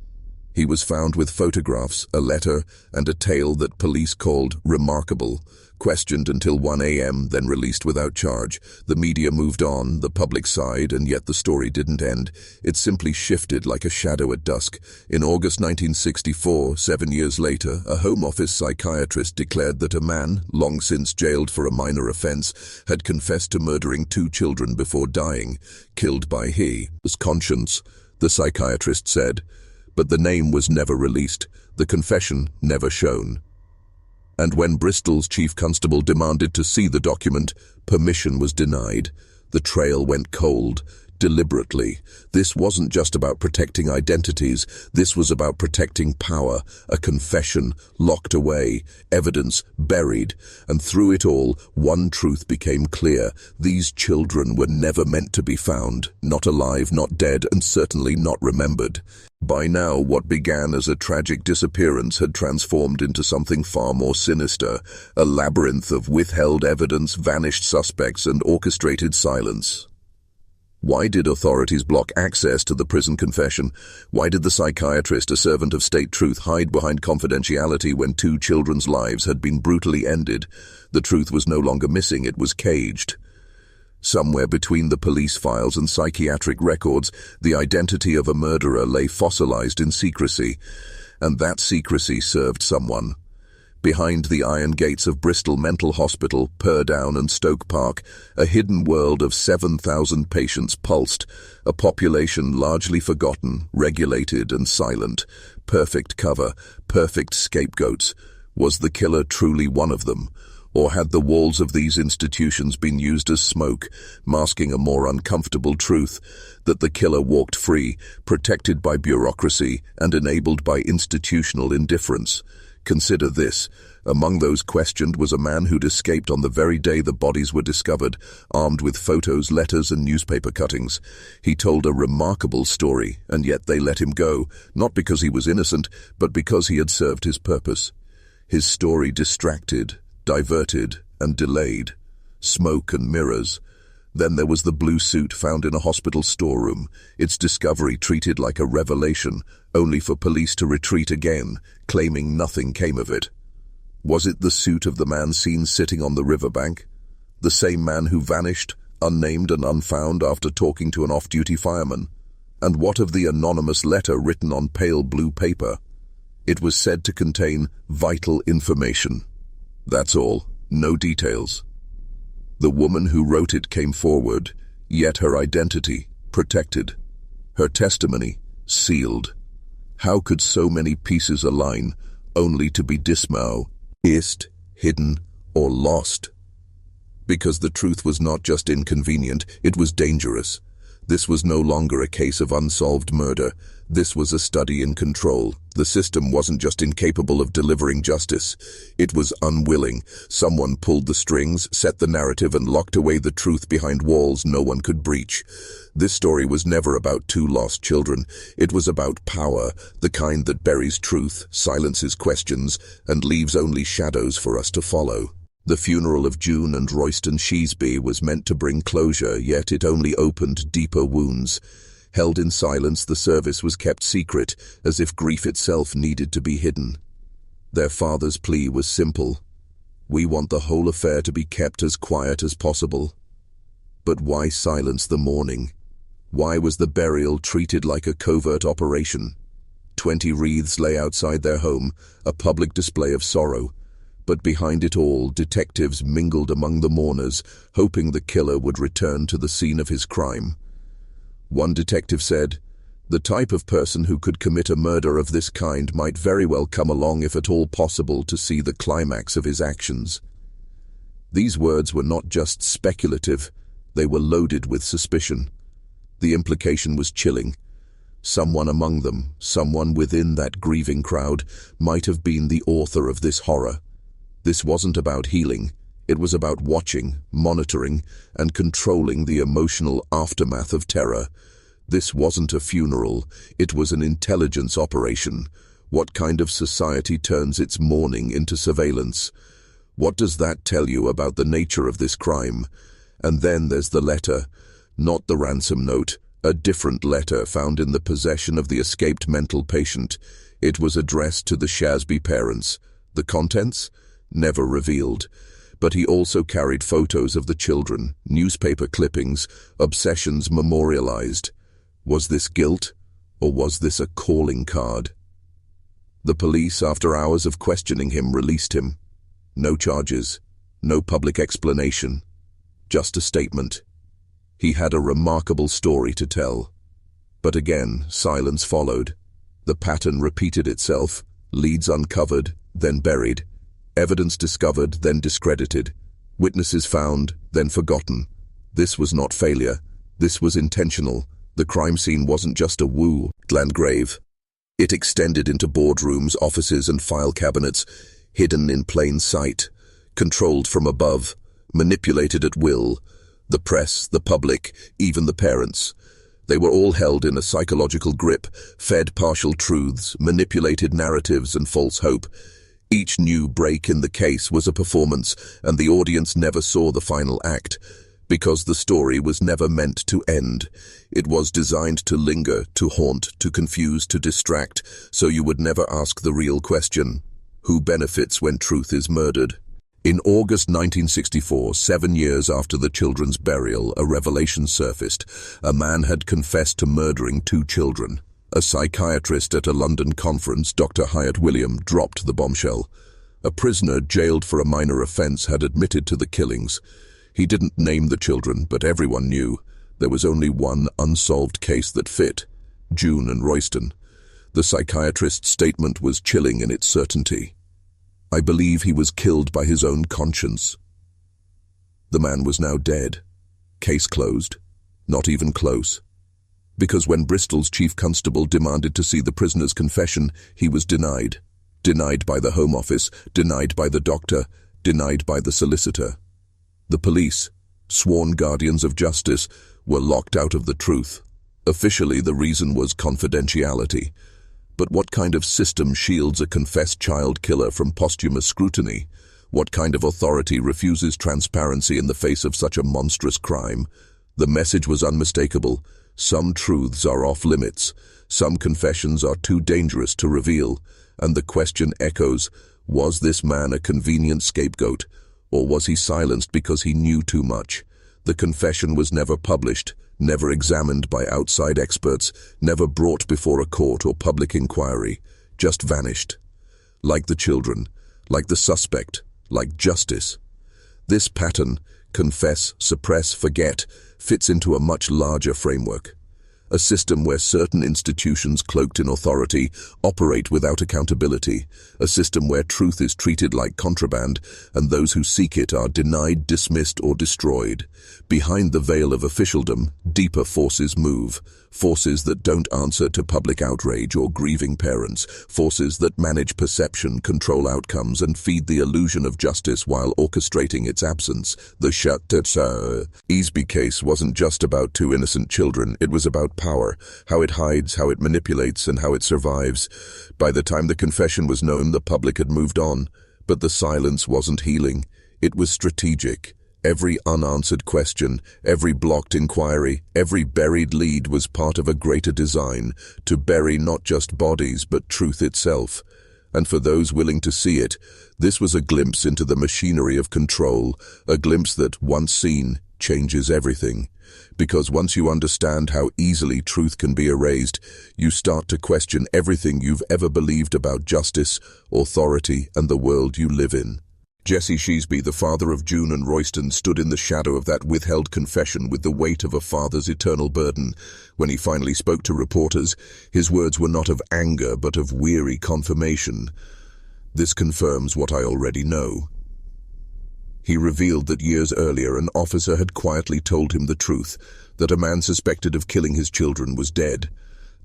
He was found with photographs, a letter, and a tale that police called remarkable. Questioned until 1 a.m., then released without charge. The media moved on, the public sighed, and yet the story didn't end. It simply shifted like a shadow at dusk. In August 1964, 7 years later, a Home Office psychiatrist declared that a man, long since jailed for a minor offense, had confessed to murdering 2 children before dying, killed by his conscience, the psychiatrist said. But the name was never released, the confession never shown. And when Bristol's chief constable demanded to see the document, permission was denied. The trail went cold. deliberately. This wasn't just about protecting identities, this was about protecting power, a confession locked away, evidence buried, and through it all, one truth became clear. These children were never meant to be found, not alive, not dead, and certainly not remembered. By now, what began as a tragic disappearance had transformed into something far more sinister, a labyrinth of withheld evidence, vanished suspects, and orchestrated silence. Why did authorities block access to the prison confession? Why did the psychiatrist, a servant of state truth, hide behind confidentiality when 2 children's lives had been brutally ended? The truth was no longer missing, it was caged. Somewhere between the police files and psychiatric records, the identity of a murderer lay fossilized in secrecy, and that secrecy served someone. Behind the iron gates of Bristol Mental Hospital, Purdown and Stoke Park, a hidden world of 7,000 patients pulsed, a population largely forgotten, regulated and silent. Perfect cover, perfect scapegoats. Was the killer truly one of them? Or had the walls of these institutions been used as smoke, masking a more uncomfortable truth, that the killer walked free, protected by bureaucracy and enabled by institutional indifference? Consider this. Among those questioned was a man who'd escaped on the very day the bodies were discovered, armed with photos, letters, and newspaper cuttings. He told a remarkable story, and yet they let him go, not because he was innocent, but because he had served his purpose. His story distracted, diverted, and delayed. Smoke and mirrors. Then there was the blue suit found in a hospital storeroom, its discovery treated like a revelation, only for police to retreat again, claiming nothing came of it. Was it the suit of the man seen sitting on the riverbank? The same man who vanished, unnamed and unfound after talking to an off-duty fireman? And what of the anonymous letter written on pale blue paper? It was said to contain vital information. That's all, no details. The woman who wrote it came forward, yet her identity protected. Her testimony sealed. How could so many pieces align, only to be dismissed, hidden, or lost? Because the truth was not just inconvenient, it was dangerous. This was no longer a case of unsolved murder. This was a study in control. The system wasn't just incapable of delivering justice. It was unwilling. Someone pulled the strings, set the narrative, and locked away the truth behind walls no one could breach. This story was never about 2 lost children. It was about power, the kind that buries truth, silences questions, and leaves only shadows for us to follow. The funeral of June and Royston Sheasby was meant to bring closure, yet it only opened deeper wounds. Held in silence, the service was kept secret, as if grief itself needed to be hidden. Their father's plea was simple. We want the whole affair to be kept as quiet as possible. But why silence the mourning? Why was the burial treated like a covert operation? 20 wreaths lay outside their home, a public display of sorrow. But behind it all, detectives mingled among the mourners, hoping the killer would return to the scene of his crime. One detective said, "The type of person who could commit a murder of this kind might very well come along if at all possible to see the climax of his actions." These words were not just speculative, they were loaded with suspicion. The implication was chilling. Someone among them, someone within that grieving crowd, might have been the author of this horror. This wasn't about healing. It was about watching, monitoring, and controlling the emotional aftermath of terror. This wasn't a funeral. It was an intelligence operation. What kind of society turns its mourning into surveillance? What does that tell you about the nature of this crime? And then there's the letter. Not the ransom note. A different letter found in the possession of the escaped mental patient. It was addressed to the Sheasby parents. The contents? Never revealed. But he also carried photos of the children, newspaper clippings, obsessions memorialized. Was this guilt, or was this a calling card? The police, after hours of questioning him, released him. No charges, no public explanation, just a statement. He had a remarkable story to tell. But again, silence followed. The pattern repeated itself, leads uncovered, then buried. Evidence discovered, then discredited. Witnesses found, then forgotten. This was not failure. This was intentional. The crime scene wasn't just a land grave. It extended into boardrooms, offices, and file cabinets, hidden in plain sight, controlled from above, manipulated at will. The press, the public, even the parents. They were all held in a psychological grip, fed partial truths, manipulated narratives, and false hope. Each new break in the case was a performance, and the audience never saw the final act, because the story was never meant to end. It was designed to linger, to haunt, to confuse, to distract, so you would never ask the real question: who benefits when truth is murdered? In August 1964, 7 years after the children's burial, a revelation surfaced. A man had confessed to murdering 2 children. A psychiatrist at a London conference, Dr. Hyatt William, dropped the bombshell. A prisoner jailed for a minor offence had admitted to the killings. He didn't name the children, but everyone knew. There was only one unsolved case that fit: June and Royston. The psychiatrist's statement was chilling in its certainty. I believe he was killed by his own conscience. The man was now dead. Case closed. Not even close. Because when Bristol's chief constable demanded to see the prisoner's confession, he was denied. Denied by the Home Office, denied by the doctor, denied by the solicitor. The police, sworn guardians of justice, were locked out of the truth. Officially, the reason was confidentiality. But what kind of system shields a confessed child killer from posthumous scrutiny? What kind of authority refuses transparency in the face of such a monstrous crime? The message was unmistakable. Some truths are off limits. Some confessions are too dangerous to reveal. And the question echoes: was this man a convenient scapegoat? Or was he silenced because he knew too much? The confession was never published, never examined by outside experts, never brought before a court or public inquiry, just vanished. Like the children, like the suspect, like justice. This pattern, confess, suppress, forget, fits into a much larger framework. A system where certain institutions cloaked in authority operate without accountability. A system where truth is treated like contraband, and those who seek it are denied, dismissed, or destroyed. Behind the veil of officialdom, deeper forces move. Forces that don't answer to public outrage or grieving parents. Forces that manage perception, control outcomes, and feed the illusion of justice while orchestrating its absence. The Sheasby case wasn't just about 2 innocent children. It was about power, how it hides, how it manipulates, and how it survives. By the time the confession was known, the public had moved on. But the silence wasn't healing. It was strategic. Every unanswered question, every blocked inquiry, every buried lead was part of a greater design, to bury not just bodies but truth itself. And for those willing to see it, this was a glimpse into the machinery of control, a glimpse that, once seen, changes everything. Because once you understand how easily truth can be erased, you start to question everything you've ever believed about justice, authority, and the world you live in. Jesse Sheasby, the father of June and Royston, stood in the shadow of that withheld confession with the weight of a father's eternal burden. When he finally spoke to reporters, his words were not of anger but of weary confirmation. This confirms what I already know. He revealed that years earlier an officer had quietly told him the truth, that a man suspected of killing his children was dead.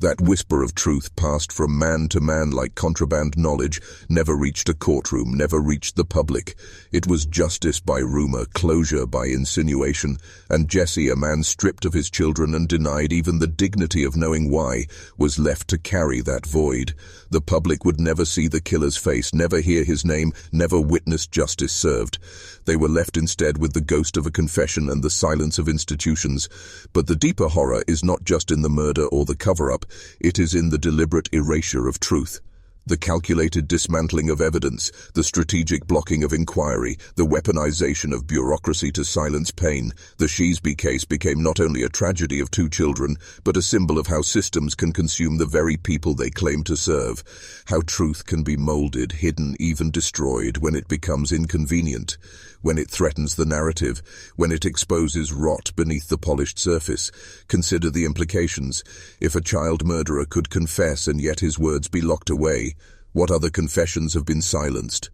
That whisper of truth passed from man to man like contraband knowledge, never reached a courtroom, never reached the public. It was justice by rumor, closure by insinuation, and Jesse, a man stripped of his children and denied even the dignity of knowing why, was left to carry that void. The public would never see the killer's face, never hear his name, never witness justice served. They were left instead with the ghost of a confession and the silence of institutions. But the deeper horror is not just in the murder or the cover-up, it is in the deliberate erasure of truth. The calculated dismantling of evidence, the strategic blocking of inquiry, the weaponization of bureaucracy to silence pain. The Sheasby case became not only a tragedy of 2 children, but a symbol of how systems can consume the very people they claim to serve. How truth can be molded, hidden, even destroyed when it becomes inconvenient, when it threatens the narrative, when it exposes rot beneath the polished surface. Consider the implications. If a child murderer could confess and yet his words be locked away, what other confessions have been silenced?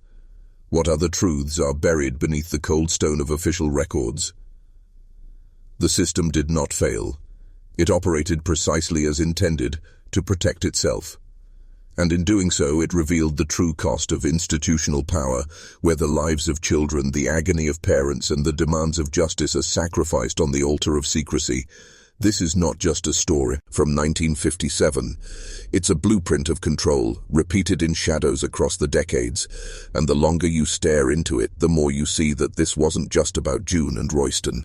What other truths are buried beneath the cold stone of official records? The system did not fail. It operated precisely as intended, to protect itself. And in doing so, it revealed the true cost of institutional power, where the lives of children, the agony of parents, and the demands of justice are sacrificed on the altar of secrecy. This is not just a story from 1957. It's a blueprint of control, repeated in shadows across the decades. And the longer you stare into it, the more you see that this wasn't just about June and Royston.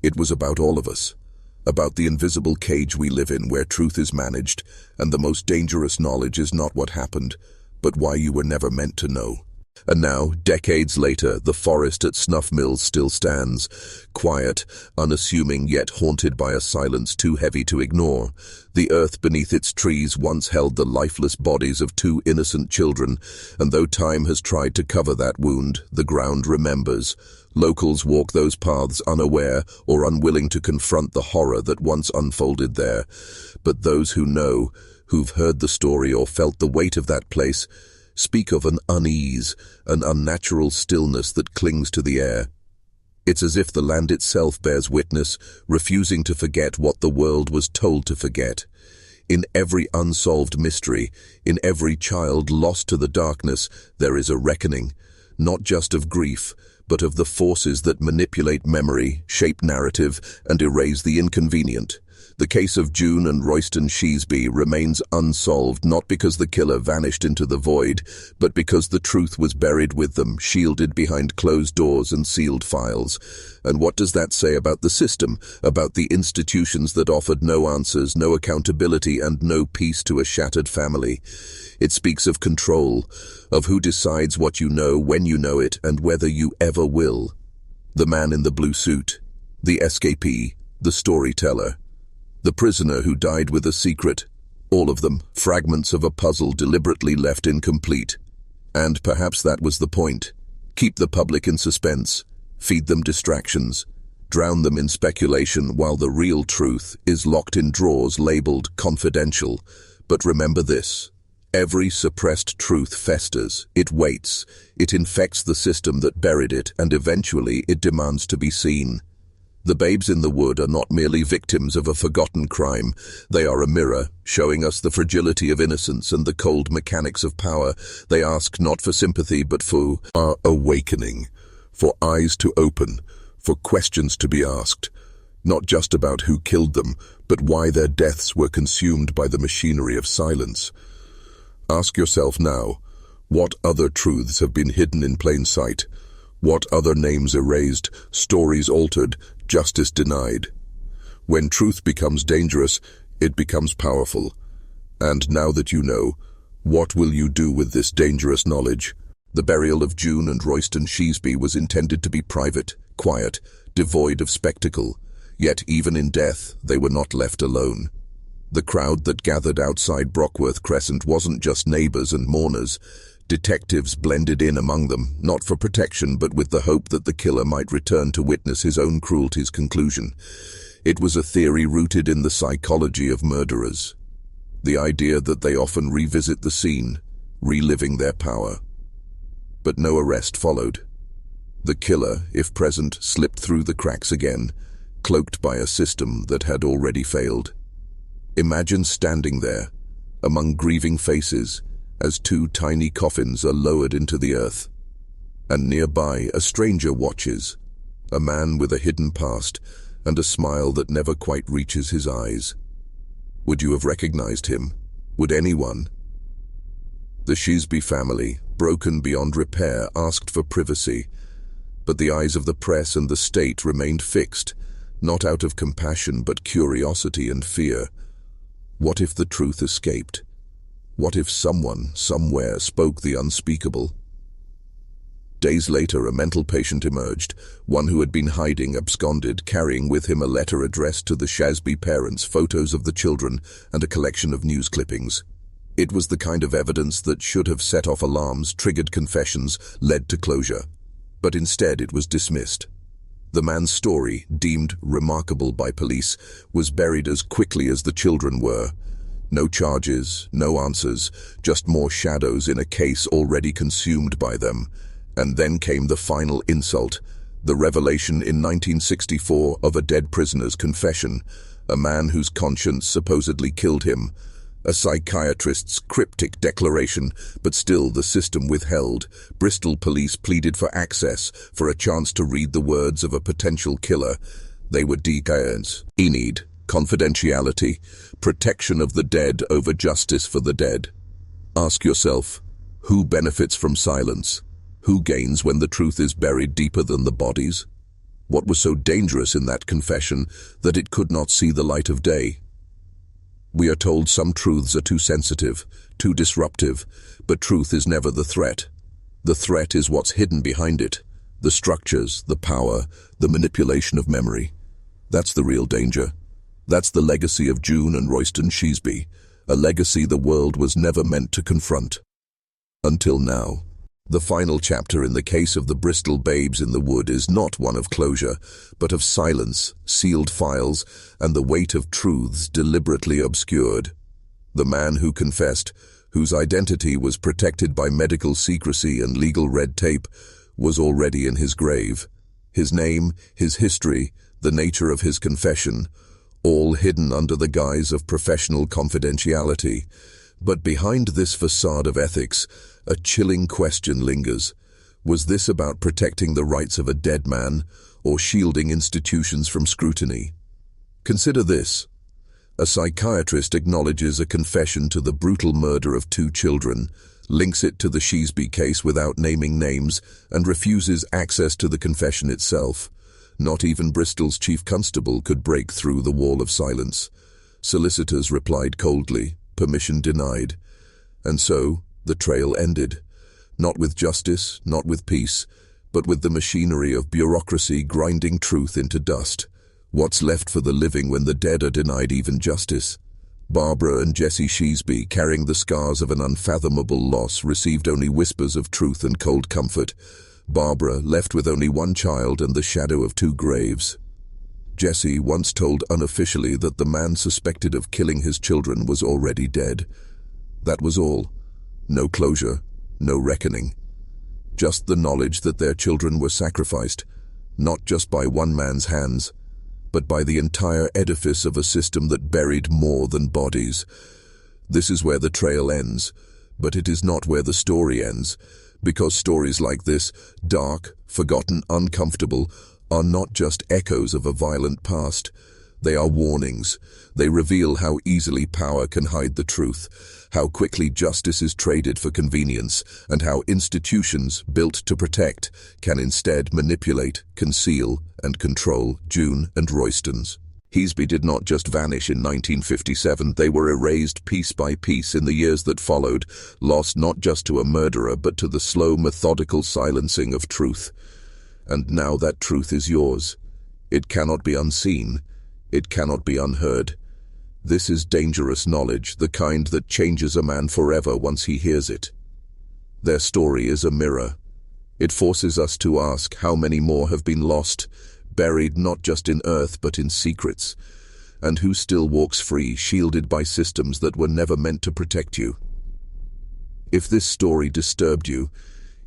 It was about all of us. About the invisible cage we live in, where truth is managed, and the most dangerous knowledge is not what happened, but why you were never meant to know. And now, decades later, the forest at Snuff Mills still stands, quiet, unassuming, yet haunted by a silence too heavy to ignore. The earth beneath its trees once held the lifeless bodies of two innocent children, and though time has tried to cover that wound, the ground remembers. Locals walk those paths unaware or unwilling to confront the horror that once unfolded there. But those who know, who've heard the story or felt the weight of that place, speak of an unease, an unnatural stillness that clings to the air. It's as if the land itself bears witness, refusing to forget what the world was told to forget. In every unsolved mystery, in every child lost to the darkness, there is a reckoning, not just of grief, but of the forces that manipulate memory, shape narrative, and erase the inconvenient. The case of June and Royston Sheasby remains unsolved, not because the killer vanished into the void, but because the truth was buried with them, shielded behind closed doors and sealed files. And what does that say about the system, about the institutions that offered no answers, no accountability, and no peace to a shattered family? It speaks of control, of who decides what you know, when you know it, and whether you ever will. The man in the blue suit, the escapee, the storyteller. The prisoner who died with a secret, all of them, fragments of a puzzle deliberately left incomplete. And perhaps that was the point. Keep the public in suspense, feed them distractions, drown them in speculation while the real truth is locked in drawers labeled confidential. But remember this, every suppressed truth festers, it waits, it infects the system that buried it, and eventually it demands to be seen. The babes in the wood are not merely victims of a forgotten crime. They are a mirror, showing us the fragility of innocence and the cold mechanics of power. They ask not for sympathy, but for our awakening, for eyes to open, for questions to be asked, not just about who killed them, but why their deaths were consumed by the machinery of silence. Ask yourself now, what other truths have been hidden in plain sight? What other names erased, stories altered, justice denied? When truth becomes dangerous, it becomes powerful. And now that you know, what will you do with this dangerous knowledge? The burial of June and Royston Sheasby was intended to be private, quiet, devoid of spectacle. Yet even in death, they were not left alone. The crowd that gathered outside Brockworth Crescent wasn't just neighbors and mourners. Detectives blended in among them, not for protection, but with the hope that the killer might return to witness his own cruelty's conclusion. It was a theory rooted in the psychology of murderers. The idea that they often revisit the scene, reliving their power. But no arrest followed. The killer, if present, slipped through the cracks again, cloaked by a system that had already failed. Imagine standing there, among grieving faces, as two tiny coffins are lowered into the earth. And nearby, a stranger watches, a man with a hidden past and a smile that never quite reaches his eyes. Would you have recognized him? Would anyone? The Sheasby family, broken beyond repair, asked for privacy, but the eyes of the press and the state remained fixed, not out of compassion but curiosity and fear. What if the truth escaped? What if someone, somewhere, spoke the unspeakable? Days later, a mental patient emerged, one who had been hiding, absconded, carrying with him a letter addressed to the Sheasby parents, photos of the children, and a collection of news clippings. It was the kind of evidence that should have set off alarms, triggered confessions, led to closure. But instead it was dismissed. The man's story, deemed remarkable by police, was buried as quickly as the children were. No charges, no answers, just more shadows in a case already consumed by them. And then came the final insult. The revelation in 1964 of a dead prisoner's confession, a man whose conscience supposedly killed him, a psychiatrist's cryptic declaration, but still the system withheld. Bristol police pleaded for access, for a chance to read the words of a potential killer. They were decades. Need, confidentiality, protection of the dead over justice for the dead. Ask yourself, who benefits from silence? Who gains when the truth is buried deeper than the bodies? What was so dangerous in that confession that it could not see the light of day? We are told some truths are too sensitive, too disruptive, but truth is never the threat. The threat is what's hidden behind it, the structures, the power, the manipulation of memory. That's the real danger. That's the legacy of June and Royston Sheasby, a legacy the world was never meant to confront. Until now. The final chapter in the case of the Bristol Babes in the Wood is not one of closure, but of silence, sealed files, and the weight of truths deliberately obscured. The man who confessed, whose identity was protected by medical secrecy and legal red tape, was already in his grave. His name, his history, the nature of his confession, all hidden under the guise of professional confidentiality. But behind this facade of ethics, a chilling question lingers. Was this about protecting the rights of a dead man, or shielding institutions from scrutiny? Consider this. A psychiatrist acknowledges a confession to the brutal murder of 2 children, links it to the Sheasby case without naming names, and refuses access to the confession itself. Not even Bristol's chief constable could break through the wall of silence. Solicitors replied coldly, permission denied. And so, the trail ended. Not with justice, not with peace, but with the machinery of bureaucracy grinding truth into dust. What's left for the living when the dead are denied even justice? Barbara and Jesse Sheasby, carrying the scars of an unfathomable loss, received only whispers of truth and cold comfort. Barbara, left with only 1 child and the shadow of 2 graves. Jesse once told unofficially that the man suspected of killing his children was already dead. That was all. No closure, no reckoning. Just the knowledge that their children were sacrificed, not just by one man's hands, but by the entire edifice of a system that buried more than bodies. This is where the trail ends, but it is not where the story ends, because stories like this, dark, forgotten, uncomfortable, are not just echoes of a violent past. They are warnings. They reveal how easily power can hide the truth, how quickly justice is traded for convenience, and how institutions, built to protect, can instead manipulate, conceal, and control. June and Royston's Sheasby did not just vanish in 1957, they were erased piece by piece in the years that followed, lost not just to a murderer but to the slow, methodical silencing of truth. And now that truth is yours. It cannot be unseen. It cannot be unheard. This is dangerous knowledge, the kind that changes a man forever once he hears it. Their story is a mirror. It forces us to ask how many more have been lost, buried not just in earth but in secrets, and who still walks free, shielded by systems that were never meant to protect you. If this story disturbed you,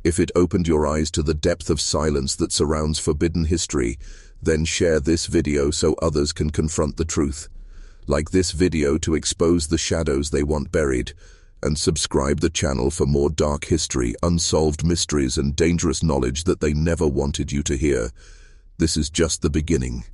if it opened your eyes to the depth of silence that surrounds forbidden history, then share this video so others can confront the truth. Like this video to expose the shadows they want buried, and subscribe the channel for more dark history, unsolved mysteries, and dangerous knowledge that they never wanted you to hear. This is just the beginning.